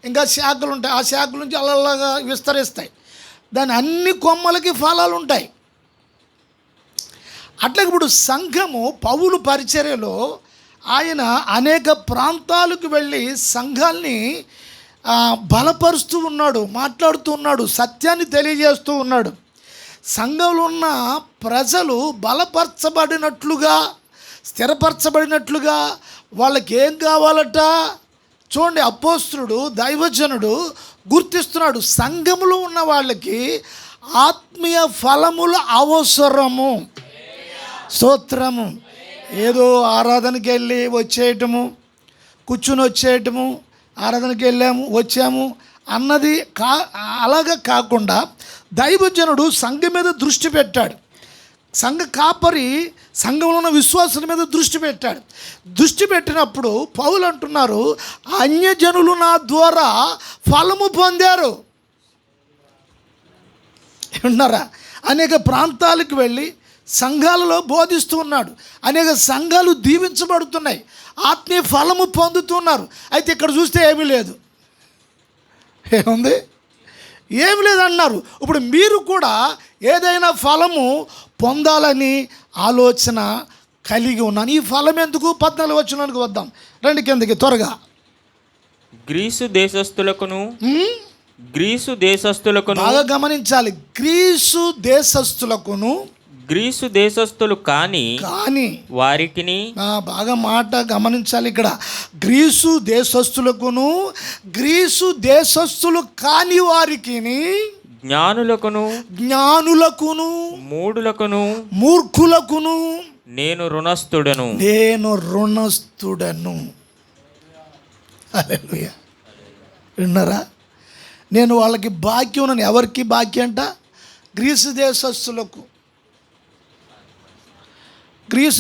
ఇంకా శాఖలు ఉంటాయి. ఆ శాఖల నుంచి అలాగా విస్తరిస్తాయి. దాని అన్ని కొమ్మలకి ఫలాలు ఉంటాయి. అట్లా ఇప్పుడు సంఘము పౌలు పరిచర్యలో ఆయన అనేక ప్రాంతాలకు వెళ్ళి సంఘాల్ని బలపరుస్తూ ఉన్నాడు, మాట్లాడుతూ ఉన్నాడు, సత్యాన్ని తెలియజేస్తూ ఉన్నాడు. సంఘంలో ఉన్న ప్రజలు బలపరచబడినట్లుగా, స్థిరపరచబడినట్లుగా, వాళ్ళకి ఏం కావాలట చూడండి. అపోస్తులుడు, దైవజనుడు గుర్తిస్తున్నాడు. సంఘములో ఉన్న వాళ్ళకి ఆత్మీయ ఫలములు అవసరము. స్తోత్రము. ఏదో ఆరాధనకి వెళ్ళి వచ్చేయటము, కూర్చుని వచ్చేయటము, ఆరాధనకి వెళ్ళాము వచ్చాము అన్నది అలాగా కాకుండా దైవజనుడు సంఘం మీద దృష్టి పెట్టాడు. సంఘ కాపరి సంఘంలో ఉన్న విశ్వాసుల మీద దృష్టి పెట్టాడు. దృష్టి పెట్టినప్పుడు పౌలు అంటున్నారు, అన్యజనులు నా ద్వారా ఫలము పొందారు. ఉన్నారా? అనేక ప్రాంతాలకు వెళ్ళి సంఘాలలో బోధిస్తూ ఉన్నాడు. అనేక సంఘాలు దీవించబడుతున్నాయి, ఆత్మీయ ఫలము పొందుతున్నారు. అయితే ఇక్కడ చూస్తే ఏమీ లేదు. ఏముంది? ఏమి లేదన్నారు. ఇప్పుడు మీరు కూడా ఏదైనా ఫలము పొందాలని ఆలోచన కలిగి ఉన్నాను. ఈ ఫలం ఎందుకు? 14 వచనానికి వద్దాం, రండి కిందకి త్వరగా. గ్రీసు దేశస్థులకును బాగా గమనించాలి. గ్రీసు దేశస్థులు కాని వారికిని, బాగా మాట గమనించాలి ఇక్కడ. గ్రీసు దేశస్థులు కాని వారికిని, జ్ఞానులకును మూర్ఖులకును నేను రుణస్థుడను. హల్లెలూయా. విన్నారా? నేను వాళ్ళకి బాకీ ఉన్నాను. ఎవరికి బాకీ అంట? గ్రీసు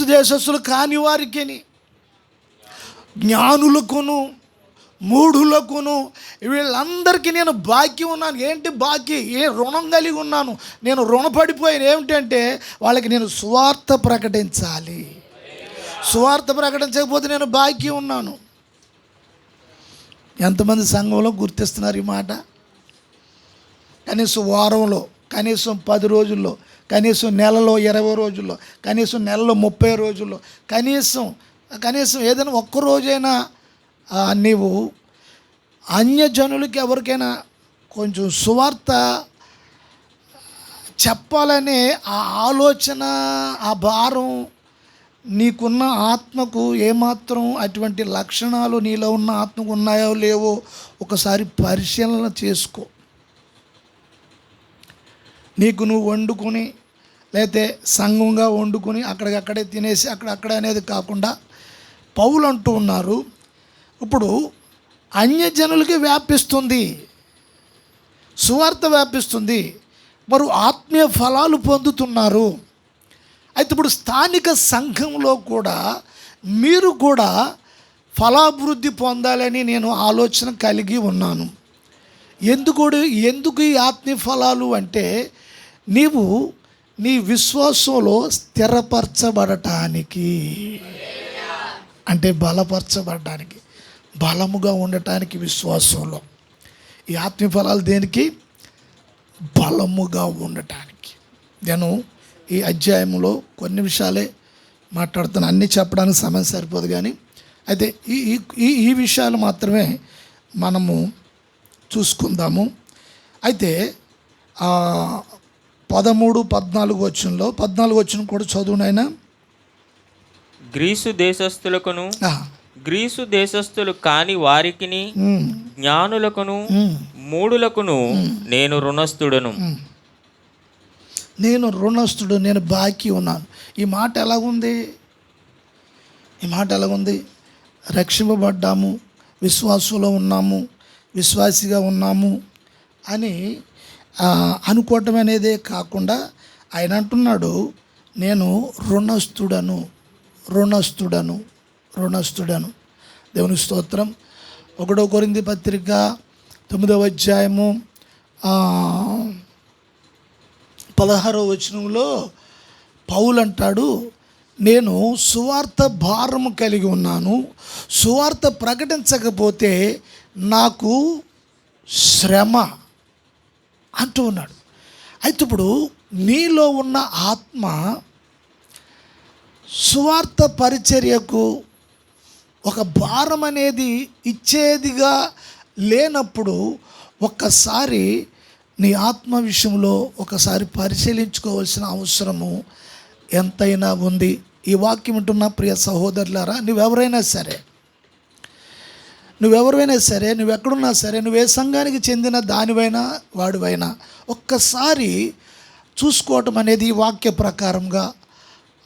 దేశస్థులు కాని వారికిని, జ్ఞానులకును మూఢులకును, వీళ్ళందరికీ నేను బాకీ ఉన్నాను. ఏంటి బాకీ? రుణం కలిగి ఉన్నాను. నేను రుణపడిపోయాను. ఏమిటంటే వాళ్ళకి నేను సువార్త ప్రకటించాలి. సువార్త ప్రకటించకపోతే నేను బాకీ ఉన్నాను. ఎంతమంది సంఘంలో గుర్తిస్తున్నారు ఈ మాట? కనీసం వారంలో, కనీసం 10 రోజుల్లో, కనీసం నెలలో 20 రోజుల్లో, కనీసం నెలలో 30 రోజుల్లో, కనీసం ఏదైనా ఒక్క రోజైనా నీవు అన్యజనులకి ఎవరికైనా కొంచెం సువార్త చెప్పాలనే ఆ ఆలోచన, ఆ భారం నీకున్న ఆత్మకు ఏమాత్రం అటువంటి లక్షణాలు నీలో ఉన్న ఆత్మకు ఉన్నాయో లేవో ఒకసారి పరిశీలన చేసుకో. నీకు నువ్వు వండుకొని, లేకపోతే సంఘంగా వండుకొని అక్కడికక్కడే తినేసి అక్కడక్కడే అనేది కాకుండా పౌలు అంటూ ఉన్నారు, ఇప్పుడు అన్యజనులకి వ్యాపిస్తుంది, సువార్త వ్యాపిస్తుంది, మరి ఆత్మీయ ఫలాలు పొందుతున్నారు. అయితే ఇప్పుడు స్థానిక సంఘంలో కూడా మీరు కూడా ఫలాభివృద్ధి పొందాలని నేను ఆలోచన కలిగి ఉన్నాను. ఎందుకు ఈ ఆత్మీయ ఫలాలు అంటే, నీవు నీ విశ్వాసంలో స్థిరపరచబడటానికి, అంటే బలపరచబడటానికి, బలముగా ఉండటానికి విశ్వాసంలో. ఈ ఆత్మీయ ఫలాలు దేనికి? బలముగా ఉండటానికి. నేను ఈ అధ్యాయంలో కొన్ని విషయాలే మాట్లాడుతాను, అన్నీ చెప్పడానికి సమయం సరిపోదు. కానీ అయితే ఈ విషయాలు మాత్రమే మనము చూసుకుందాము. అయితే 13, 14 వచనంలో 14 వచనం కూడా చదువునైనా. గ్రీసు దేశస్థులు కాని వారికిని, జ్ఞానులకును మూఢులకును నేను రుణస్థుడను. నేను బాకీ ఉన్నాను. ఈ మాట ఎలాగుంది? రక్షింపబడ్డాము, విశ్వాసంలో ఉన్నాము, విశ్వాసిగా ఉన్నాము అని అనుకోవటం అనేదే కాకుండా ఆయన అంటున్నాడు, నేను రుణస్థుడను. దేవుని స్తోత్రం. 1 కొరింథీ పత్రిక 9వ అధ్యాయము 16వ వచనంలో పౌలు అంటాడు, నేను సువార్త భారము కలిగి ఉన్నాను, సువార్త ప్రకటించకపోతే నాకు శ్రమ అంటూ ఉన్నాడు. అయితే ఇప్పుడు నీలో ఉన్న ఆత్మ సువార్త పరిచర్యకు ఒక భారం అనేది ఇచ్చేదిగా లేనప్పుడు ఒక్కసారి నీ ఆత్మ విషయంలో ఒకసారి పరిశీలించుకోవాల్సిన అవసరము ఎంతైనా ఉంది. ఈ వాక్యం ఉంటున్న ప్రియ సహోదరులారా, నువ్వెవరైనా సరే, నువ్వెక్కడున్నా సరే, నువ్వే సంఘానికి చెందిన దానివైనా వాడివైనా ఒక్కసారి చూసుకోవటం అనేది ఈ వాక్య ప్రకారంగా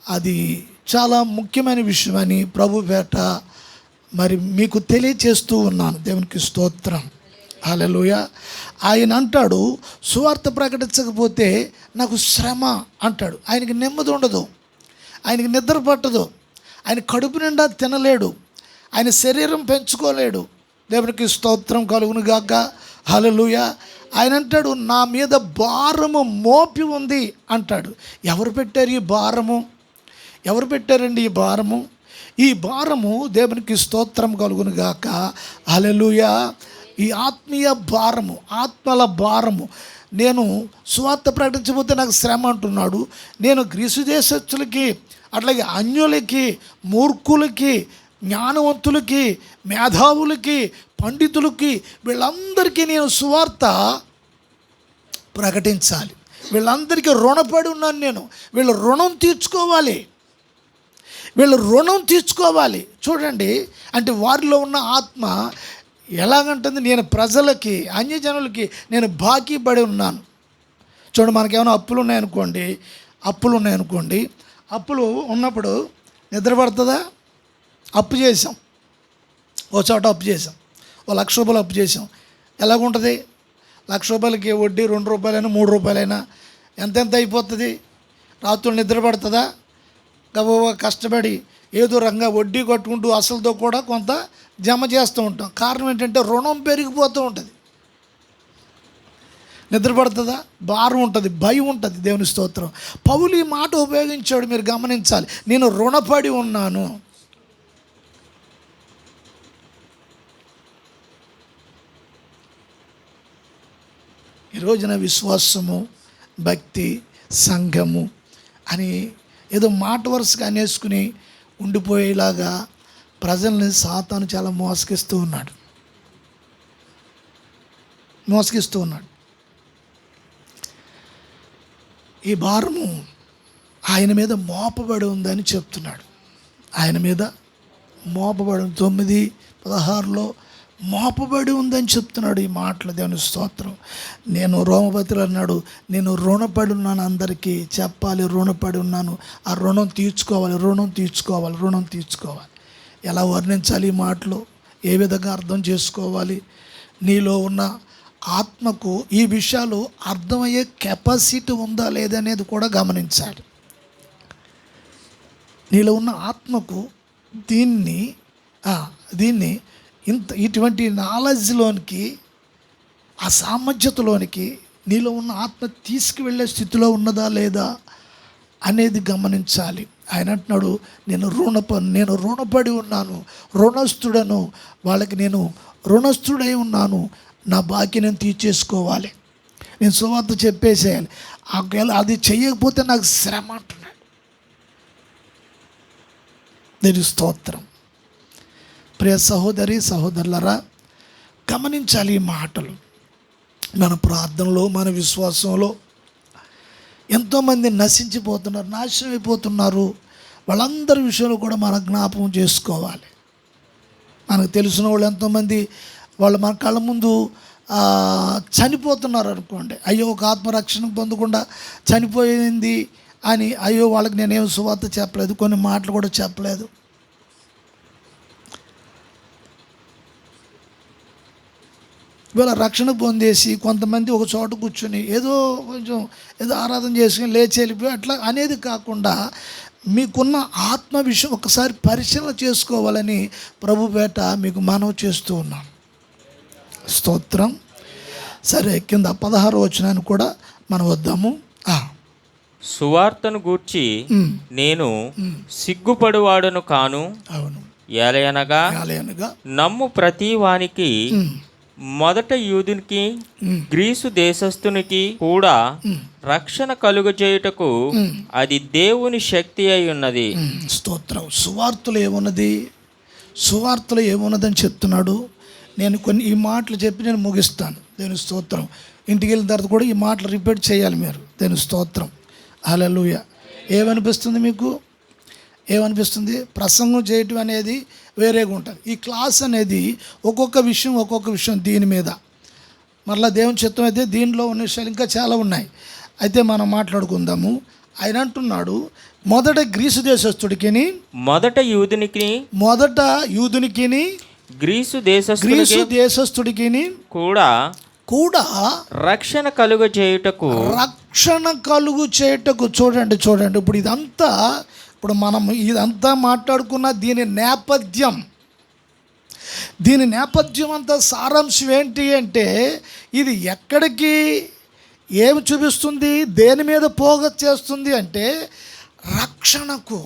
అది చాలా ముఖ్యమైన విషయమని ప్రభు పేట మరి మీకు తెలియచేస్తూ ఉన్నాను. దేవునికి స్తోత్రం. హల్లెలూయా. ఆయన అంటాడు, సువార్త ప్రకటించకపోతే నాకు శ్రమ అంటాడు. ఆయనకి నెమ్మది ఉండదు, ఆయనకి నిద్ర పట్టదు, ఆయన కడుపు నిండా తినలేడు, ఆయన శరీరం పెంచుకోలేడు. దేవునికి స్తోత్రం కలుగును గాక. హల్లెలూయా. ఆయన అంటాడు, నా మీద భారము మోపి ఉంది అంటాడు. ఎవరు పెట్టారు ఈ భారము? ఎవరు పెట్టారండి ఈ భారము? ఈ భారము దేవునికి స్తోత్రం కలుగును గాక. హల్లెలూయా. ఈ ఆత్మీయ భారము, ఆత్మల భారము. నేను సువార్త ప్రకటించబోతే నాకు శ్రమ అంటున్నాడు. నేను గ్రీసు దేశస్తులకి, అట్లాగే అన్యులకి, మూర్ఖులకి, జ్ఞానవంతులకి, మేధావులకి, పండితులకి, వీళ్ళందరికీ నేను సువార్త ప్రకటించాలి. వీళ్ళందరికీ రుణపడి ఉన్నాను నేను. వీళ్ళ రుణం తీర్చుకోవాలి, వీళ్ళ రుణం తీర్చుకోవాలి. చూడండి, అంటే వారిలో ఉన్న ఆత్మ ఎలాగంటుంది, నేను ప్రజలకి, అన్యజనులకి నేను బాకీ పడి ఉన్నాను. చూడండి, మనకేమైనా అప్పులు ఉన్నాయనుకోండి, అప్పులు ఉన్నప్పుడు నిద్ర పడుతుందా? అప్పు చేసాం, ఓ చోట అప్పు చేసాం, ఓ 1,00,000 రూపాయలు అప్పు చేసాం. ఎలాగుంటుంది? 1,00,000 రూపాయలకి వడ్డీ 2 రూపాయలైనా 3 రూపాయలైనా ఎంతెంత అయిపోతుంది? రాత్రులు నిద్ర పడుతుందా? గబగబా కష్టపడి ఏదో రకంగా వడ్డీ కట్టుకుంటూ అసలుతో కూడా కొంత జమ చేస్తూ ఉంటాం. కారణం ఏంటంటే రుణం పెరిగిపోతూ ఉంటుంది. నిద్ర పడుతుందా? భారం ఉంటుంది, భయం ఉంటుంది. దేవుని స్తోత్రం. పౌలు ఈ మాట ఉపయోగించాడు, మీరు గమనించాలి. నేను రుణపడి ఉన్నాను. ఈ రోజున విశ్వాసము, భక్తి, సంఘము అని ఏదో మాట వరుసగా అనేసుకుని ఉండిపోయేలాగా ప్రజల్ని సాతాను చాలా మోసగిస్తూ ఉన్నాడు. ఈ భారము ఆయన మీద మోపబడి ఉందని చెప్తున్నాడు. ఆయన మీద మోపబడి 9:16 మోపబడి ఉందని చెప్తున్నాడు ఈ మాటలు. దేవుని స్తోత్రం. నేను రోమపత్రులు అన్నాడు, నేను రుణపడి ఉన్నాను, అందరికీ చెప్పాలి, రుణపడి ఉన్నాను. ఆ రుణం తీర్చుకోవాలి. ఎలా వర్ణించాలి ఈ మాటలు? ఏ విధంగా అర్థం చేసుకోవాలి? నీలో ఉన్న ఆత్మకు ఈ విషయాలు అర్థమయ్యే కెపాసిటీ ఉందా లేదనేది కూడా గమనించాలి. నీలో ఉన్న ఆత్మకు దీన్ని ఇటువంటి నాలెడ్జ్లోనికి, ఆ సామర్థ్యతలోనికి నీలో ఉన్న ఆత్మ తీసుకువెళ్ళే స్థితిలో ఉన్నదా లేదా అనేది గమనించాలి. ఆయన అంటున్నాడు, నేను రుణపడి ఉన్నాను, రుణస్థుడను, వాళ్ళకి నేను రుణస్థుడై ఉన్నాను, నా బాకీ నేను తీర్చేసుకోవాలి, నేను సువార్త చెప్పేసేయాలి. అది చెయ్యకపోతే నాకు శ్రమ అంటున్నాడు. నేను స్తోత్రం. ప్రియ సహోదరి సహోదరులరా, గమనించాలి ఈ మాటలు. మన ప్రార్థనలో, మన విశ్వాసంలో ఎంతోమంది నశించిపోతున్నారు, నాశనం అయిపోతున్నారు. వాళ్ళందరి విషయంలో కూడా మనం జ్ఞాపకం చేసుకోవాలి. మనకు తెలిసిన వాళ్ళు ఎంతోమంది వాళ్ళు మన కళ్ళ ముందు చనిపోతున్నారు అనుకోండి. అయ్యో, ఒక ఆత్మరక్షణ పొందకుండా చనిపోయింది అని, అయ్యో వాళ్ళకి నేనేం సువార్త చెప్పలేదు, కొన్ని మాటలు కూడా చెప్పలేదు. వీళ్ళ రక్షణ పొందేసి కొంతమంది ఒక చోట కూర్చొని ఏదో ఆరాధన చేసుకుని లేచి వెళ్ళిపోయి అట్లా అనేది కాకుండా, మీకున్న ఆత్మ విషయం ఒకసారి పరిశీలన చేసుకోవాలని ప్రభుపేట మీకు మనవి చేస్తూ ఉన్నాను. స్తోత్రం. సరే, కింద 16వ వచనాన్ని కూడా మనం వద్దాము. సువార్తను గూర్చి నేను సిగ్గుపడువాడను కాను. అవును. ఏలయనగా నమ్ము ప్రతి వానికి, మొదట యూదునికి గ్రీసు దేశస్థునికి కూడా రక్షణ కలుగజేయుటకు అది దేవుని శక్తి అయి ఉన్నది. స్తోత్రం. సువార్తలో ఏమున్నదని చెప్తున్నాడు. నేను ఈ మాటలు చెప్పి నేను ముగిస్తాను. దేవుని స్తోత్రం. ఇంటికి వెళ్ళిన తర్వాత కూడా ఈ మాటలు రిపీట్ చేయాలి మీరు. దేవుని స్తోత్రం. హల్లెలూయా. ఏమనిపిస్తుంది మీకు? ప్రసంగం చేయటం అనేది వేరేగా ఉంటుంది. ఈ క్లాస్ అనేది ఒక్కొక్క విషయం దీని మీద. మరలా దేవుని చిత్తం అయితే దీనిలో ఉన్న విషయాలు ఇంకా చాలా ఉన్నాయి. అయితే మనం మాట్లాడుకుందాము. ఆయన అంటున్నాడు, మొదట గ్రీసు దేశస్థుడికి, మొదట యూదునికి గ్రీసు గ్రీసు దేశస్థుడికి కూడా కూడా రక్షణ కలుగ చేయుటకు చూడండి ఇప్పుడు ఇప్పుడు మనం ఇదంతా మాట్లాడుకున్న దీని నేపథ్యం అంతా సారాంశం ఏంటి అంటే, ఇది ఎక్కడికి ఏమి చూపిస్తుంది, దేని మీద పోగ చేస్తుంది అంటే రక్షణకు.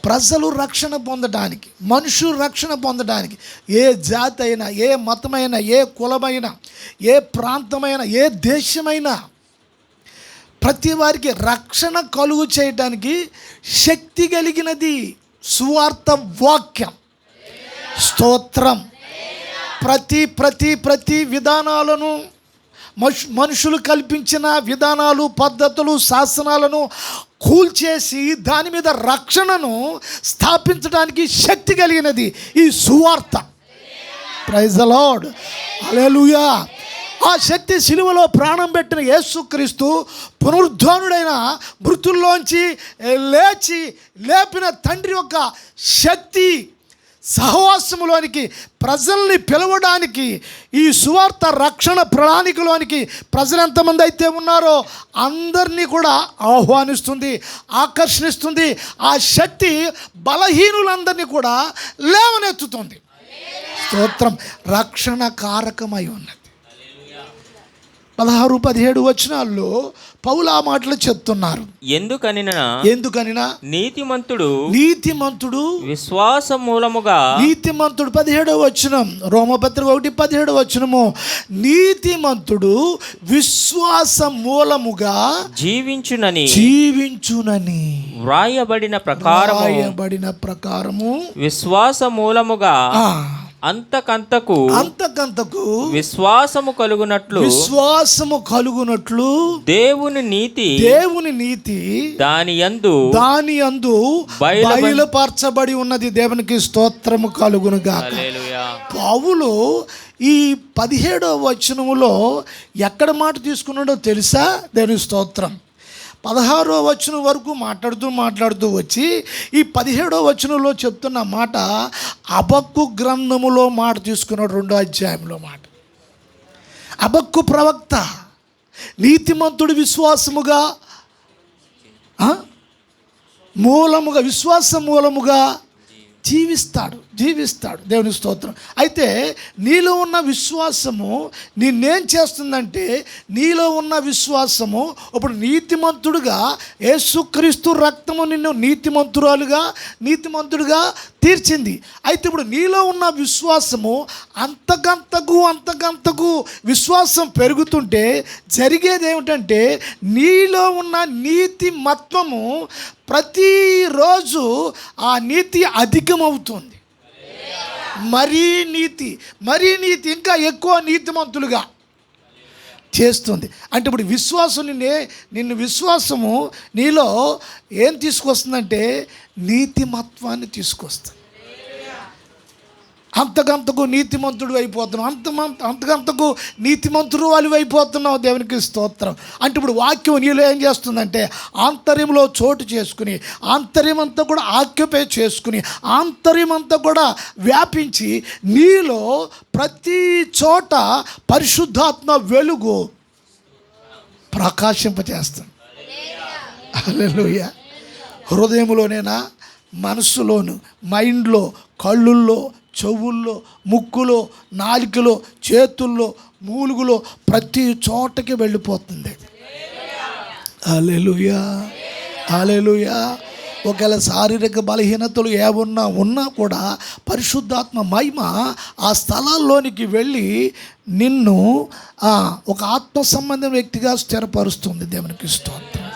ప్రజలు రక్షణ పొందడానికి, మనుషులు రక్షణ పొందడానికి, ఏ జాతి అయినా, ఏ మతమైనా, ఏ కులమైనా, ఏ ప్రాంతమైనా, ఏ దేశమైనా ప్రతి వారికి రక్షణ కలుగు చేయడానికి శక్తి కలిగినది సువార్త వాక్యం. స్తోత్రం. ప్రతి విధానాలను, మనుషులు కల్పించిన విధానాలు, పద్ధతులు, శాసనాలను కూల్చేసి దాని మీద రక్షణను స్థాపించడానికి శక్తి కలిగినది ఈ సువార్త. Praise the Lord. హల్లెలూయా. ఆ శక్తి సిలువలో ప్రాణం పెట్టిన యేసుక్రీస్తు పునరుద్ధానుడైన మృతుల్లోంచి లేపిన తండ్రి యొక్క శక్తి సహవాసములోనికి ప్రజల్ని పిలవడానికి, ఈ సువార్త రక్షణ ప్రణాళికలోనికి ప్రజలు ఎంతమంది అయితే ఉన్నారో అందరినీ కూడా ఆహ్వానిస్తుంది, ఆకర్షిస్తుంది. ఆ శక్తి బలహీనులందరినీ కూడా లేవనెత్తుతుంది. స్తోత్రం. రక్షణ కారకమై ఉన్నది. 16-17 వచనాల్లో పౌలు ఆ మాటలు చెప్తున్నారు. ఎందుకనినా నీతిమంతుడు విశ్వాస మూలముగా, నీతిమంతుడు 17వ వచనం, రోమపత్రిక 1:17 వచనము, నీతిమంతుడు విశ్వాస మూలముగా జీవించునని వ్రాయబడిన ప్రకారము విశ్వాస మూలముగా అంతకంతకు విశ్వాసము కలుగునట్లు దేవుని నీతి దాని యందు బయలుపరచబడి ఉన్నది. దేవునికి స్తోత్రము కలుగును గాక. పౌలు ఈ 17వ వచనములో ఎక్కడ మాట తీసుకున్నాడో తెలుసా? దేవునికి స్తోత్రం. 16వ వచనం వరకు మాట్లాడుతూ వచ్చి ఈ 17వ వచనంలో చెప్తున్న మాట హబక్కు గ్రంథములో మాట తీసుకున్నాడు. 2వ అధ్యాయంలో మాట. హబక్కు ప్రవక్త నీతిమంతుడు విశ్వాసముగా విశ్వాస మూలముగా జీవిస్తాడు. దేవుని స్తోత్రం. అయితే నీలో ఉన్న విశ్వాసము నిన్నేం చేస్తుందంటే, నీలో ఉన్న విశ్వాసము ఇప్పుడు నీతిమంతుడుగా, యేసుక్రీస్తు రక్తము నిన్ను నీతిమంతుడుగా తీర్చింది. అయితే ఇప్పుడు నీలో ఉన్న విశ్వాసము అంతకంతకు విశ్వాసం పెరుగుతుంటే జరిగేది ఏమిటంటే, నీలో ఉన్న నీతి మత్వము ప్రతిరోజు ఆ నీతి అధికమవుతుంది. మరీ నీతి ఇంకా ఎక్కువ నీతిమంతులుగా చేస్తుంది. అంటే ఇప్పుడు విశ్వాసం నిన్ను విశ్వాసము నీలో ఏం తీసుకొస్తుందంటే నీతిమత్వాన్ని తీసుకొస్తుంది. అంతకంతకు నీతిమంతుడు అయిపోతున్నావు, అంతకంతకు నీతిమంతుడు వాళ్ళు అయిపోతున్నావు. దేవునికి స్తోత్రం. అంటే ఇప్పుడు వాక్యం నీలో ఏం చేస్తుందంటే ఆంతర్యంలో చోటు చేసుకుని, ఆంతర్యమంతా కూడా ఆక్యుపై చేసుకుని, ఆంతర్యమంతా కూడా వ్యాపించి నీలో ప్రతి చోట పరిశుద్ధాత్మ వెలుగు ప్రకాశింపచేస్తుంది. హల్లెలూయా. హృదయంలోనేనా, మనస్సులోను, మైండ్లో, కళ్ళుల్లో, చెవుల్లో, ముక్కులో, నాలుకలో, చేతుల్లో, మూలుగులో ప్రతి చోటకి వెళ్ళిపోతుంది. హల్లెలూయా. ఒకవేళ శారీరక బలహీనతలు ఉన్నా కూడా పరిశుద్ధాత్మ మహిమ ఆ స్థలాల్లోనికి వెళ్ళి నిన్ను ఒక ఆత్మ సంబంధం వ్యక్తిగా స్థిరపరుస్తుంది. దేవునికి స్తోత్రం.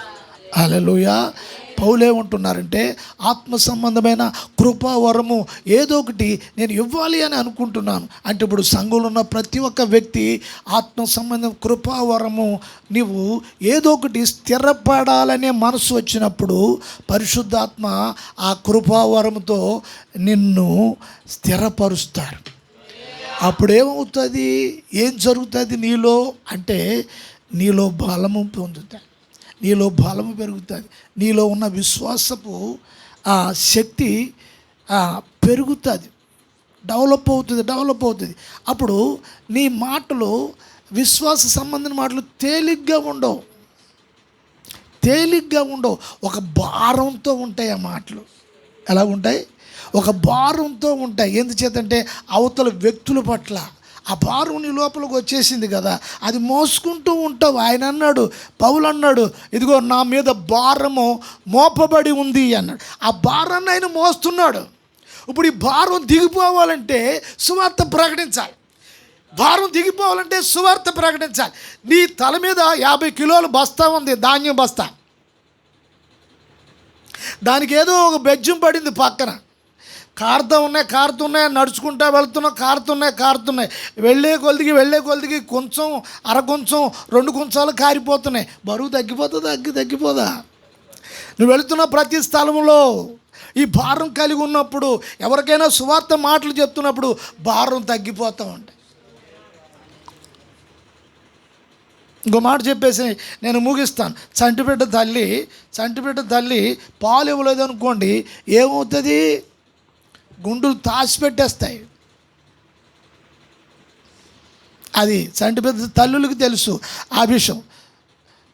హల్లెలూయా. పౌలేమంటున్నారంటే ఆత్మ సంబంధమైన కృపావరము ఏదో ఒకటి నేను ఇవ్వాలి అని అనుకుంటున్నాను. అంటే ఇప్పుడు సంఘంలో ఉన్న ప్రతి ఒక్క వ్యక్తి ఆత్మ సంబంధం కృపావరము నీవు ఏదో ఒకటి స్థిరపడాలనే మనసు వచ్చినప్పుడు పరిశుద్ధాత్మ ఆ కృపావరముతో నిన్ను స్థిరపరుస్తాడు. అప్పుడేమవుతుంది, ఏం జరుగుతుంది నీలో అంటే నీలో బలము పొందుతాయి, నీలో బలము పెరుగుతుంది, నీలో ఉన్న విశ్వాసపు శక్తి పెరుగుతుంది. డెవలప్ అవుతుంది. అప్పుడు నీ మాటలు విశ్వాస సంబంధించిన మాటలు తేలిగ్గా ఉండవు, ఒక భారంతో ఉంటాయి. ఆ మాటలు ఎలా ఉంటాయి? ఒక భారంతో ఉంటాయి. ఎందుచేతంటే అవతల వ్యక్తుల పట్ల ఆ భారం నీ లోపలికి వచ్చేసింది కదా, అది మోసుకుంటూ ఉంటావు. ఆయన అన్నాడు, పౌలు అన్నాడు, ఇదిగో నా మీద భారము మోపబడి ఉంది అన్నాడు. ఆ భారాన్ని ఆయన మోస్తున్నాడు. ఇప్పుడు ఈ భారం దిగిపోవాలంటే సువార్త ప్రకటించాలి. నీ తల మీద 50 కిలోల బస్తా ఉంది, ధాన్యం బస్తా. దానికి ఏదో ఒక బెజ్జం పడింది పక్కన. కారుతున్నాయి, నడుచుకుంటా వెళ్తున్నాం, కారుతున్నాయి. వెళ్ళే కొలిదికి కొంచెం, కొంచెం 2 కొంచాలు కారిపోతున్నాయి. బరువు తగ్గిపోదా? నువ్వు వెళుతున్న ప్రతి స్థలంలో ఈ భారం కలిగి ఉన్నప్పుడు, ఎవరికైనా సువార్త మాటలు చెప్తున్నప్పుడు భారం తగ్గిపోతూ ఉంటాయి. ఇంకో మాట చెప్పేసి నేను ముగిస్తాను. చంటిబిడ్డ తల్లి పాలు ఇవ్వలేదు అనుకోండి, ఏమవుతుంది? గుండులు తాసిపెట్టేస్తాయి. అది చంటిబిడ్డ తల్లులకు తెలుసు ఆ విషయం.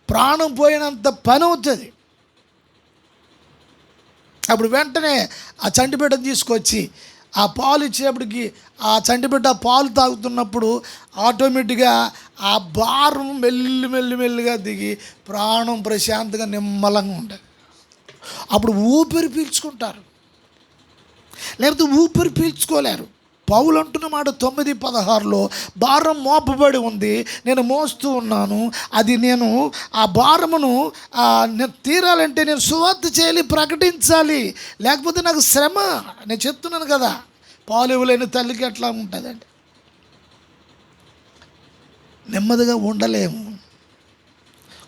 ప్రాణం పోయినంత పని అవుతుంది. అప్పుడు వెంటనే ఆ చంటిబిడ్డను తీసుకొచ్చి ఆ పాలు ఇచ్చేప్పటికి ఆ చంటిబిడ్డ పాలు తాగుతున్నప్పుడు ఆటోమేటిక్గా ఆ భారం మెల్లిగా దిగి ప్రాణం ప్రశాంతంగా నిమ్మలంగా ఉంటుంది. అప్పుడు ఊపిరి పీల్చుకుంటారు, లేకపోతే ఊపిరి పీల్చుకోలేరు. పౌలు అంటున్న మాట 9:16లో, భారం మోపబడి ఉంది, నేను మోస్తూ ఉన్నాను. అది నేను ఆ భారమును నేను తీరాలంటే నేను సువార్త చేయాలి, ప్రకటించాలి, లేకపోతే నాకు శ్రమ. నేను చెప్తున్నాను కదా, పాలు ఇవ్వలేని తల్లికి ఎట్లా ఉంటుందండి? నెమ్మదిగా ఉండలేము.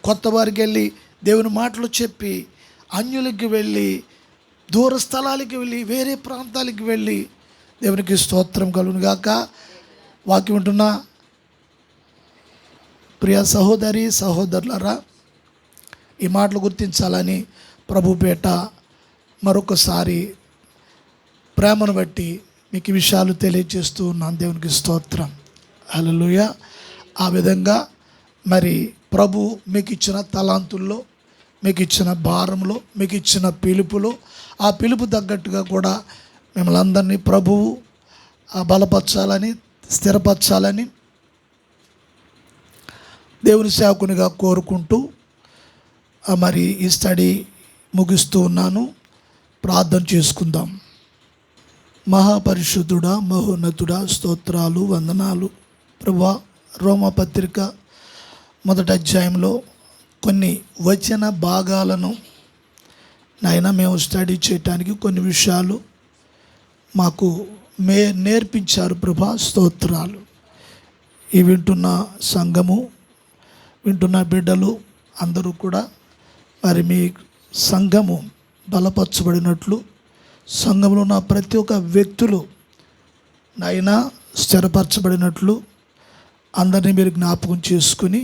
కొత్త వారికి వెళ్ళి దేవుని మాటలు చెప్పి, అన్యులకి వెళ్ళి, దూర స్థలాలకి వెళ్ళి, వేరే ప్రాంతాలకి వెళ్ళి, దేవునికి స్తోత్రం కలుగును గాక. వాక్యం వింటున్న ప్రియ సహోదరులారా, ఈ మాటలు గుర్తించాలని ప్రభుపేట మరొకసారి ప్రేమను బట్టి మీకు ఈ విషయాలు తెలియజేస్తూ ఉన్నాను. దేవునికి స్తోత్రం, హల్లెలూయా. ఆ విధంగా మరి ప్రభు మీకు ఇచ్చిన తలాంతుల్లో, మీకు ఇచ్చిన భారంలో, మీకు ఇచ్చిన పిలుపులో, ఆ పిలుపు తగ్గట్టుగా కూడా మిమ్మల్ని అందరినీ ప్రభువు బలపరచాలని, స్థిరపరచాలని దేవుని సేవకునిగా కోరుకుంటూ మరి ఈ స్టడీ ముగిస్తూ ఉన్నాను. ప్రార్థన చేసుకుందాం. మహాపరిశుద్ధుడా, మహోన్నతుడా, స్తోత్రాలు, వందనాలు ప్రభువా. రోమపత్రిక 1వ అధ్యాయంలో కొన్ని వచన భాగాలను నాయన మేము స్టడీ చేయటానికి కొన్ని విషయాలు మాకు నేర్పించారు ప్రభా. స్తోత్రాలు. ఈ వింటున్న సంఘము, వింటున్న బిడ్డలు అందరూ కూడా మరి మీ సంఘము బలపరచబడినట్లు, సంఘంలో ఉన్న ప్రతి ఒక్క వ్యక్తులు నాయన స్థిరపరచబడినట్లు అందరినీ మీరు జ్ఞాపకం చేసుకుని,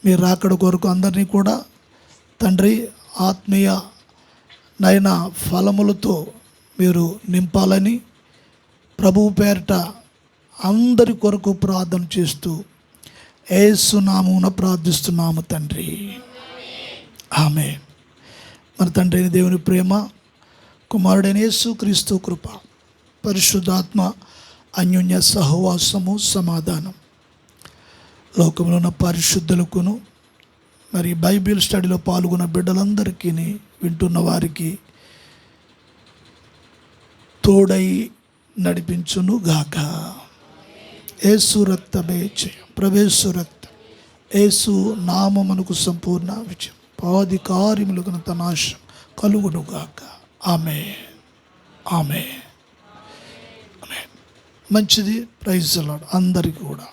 మీరు రాకడ కొరకు అందరినీ కూడా తండ్రి ఆత్మీయ నైనా ఫలములతో మీరు నింపాలని ప్రభువు పేరట అందరి కొరకు ప్రార్థన చేస్తూ యేసు నామమున ప్రార్థిస్తున్నాము తండ్రి, ఆమేన్. మన తండ్రి అయిన దేవుని ప్రేమ, కుమారుడైన యేసు క్రీస్తు కృప, పరిశుద్ధాత్మ అన్యోన్య సహవాసము, సమాధానం లోకంలో ఉన్న పరిశుద్ధులకును మరి బైబిల్ స్టడీలో పాల్గొన్న బిడ్డలందరికీ, వింటున్న వారికి తోడై నడిపించును గాక. యేసు రక్తమే జయం, ప్రవేశు రక్తం, యేసు నామమునకు సంపూర్ణ విజయం, పాది కార్యములకు తనాశం కలుగును గాక. ఆమేన్, ఆమేన్, ఆమేన్. మంచిది. ప్రైజ్ ది లార్డ్ అందరికీ కూడా.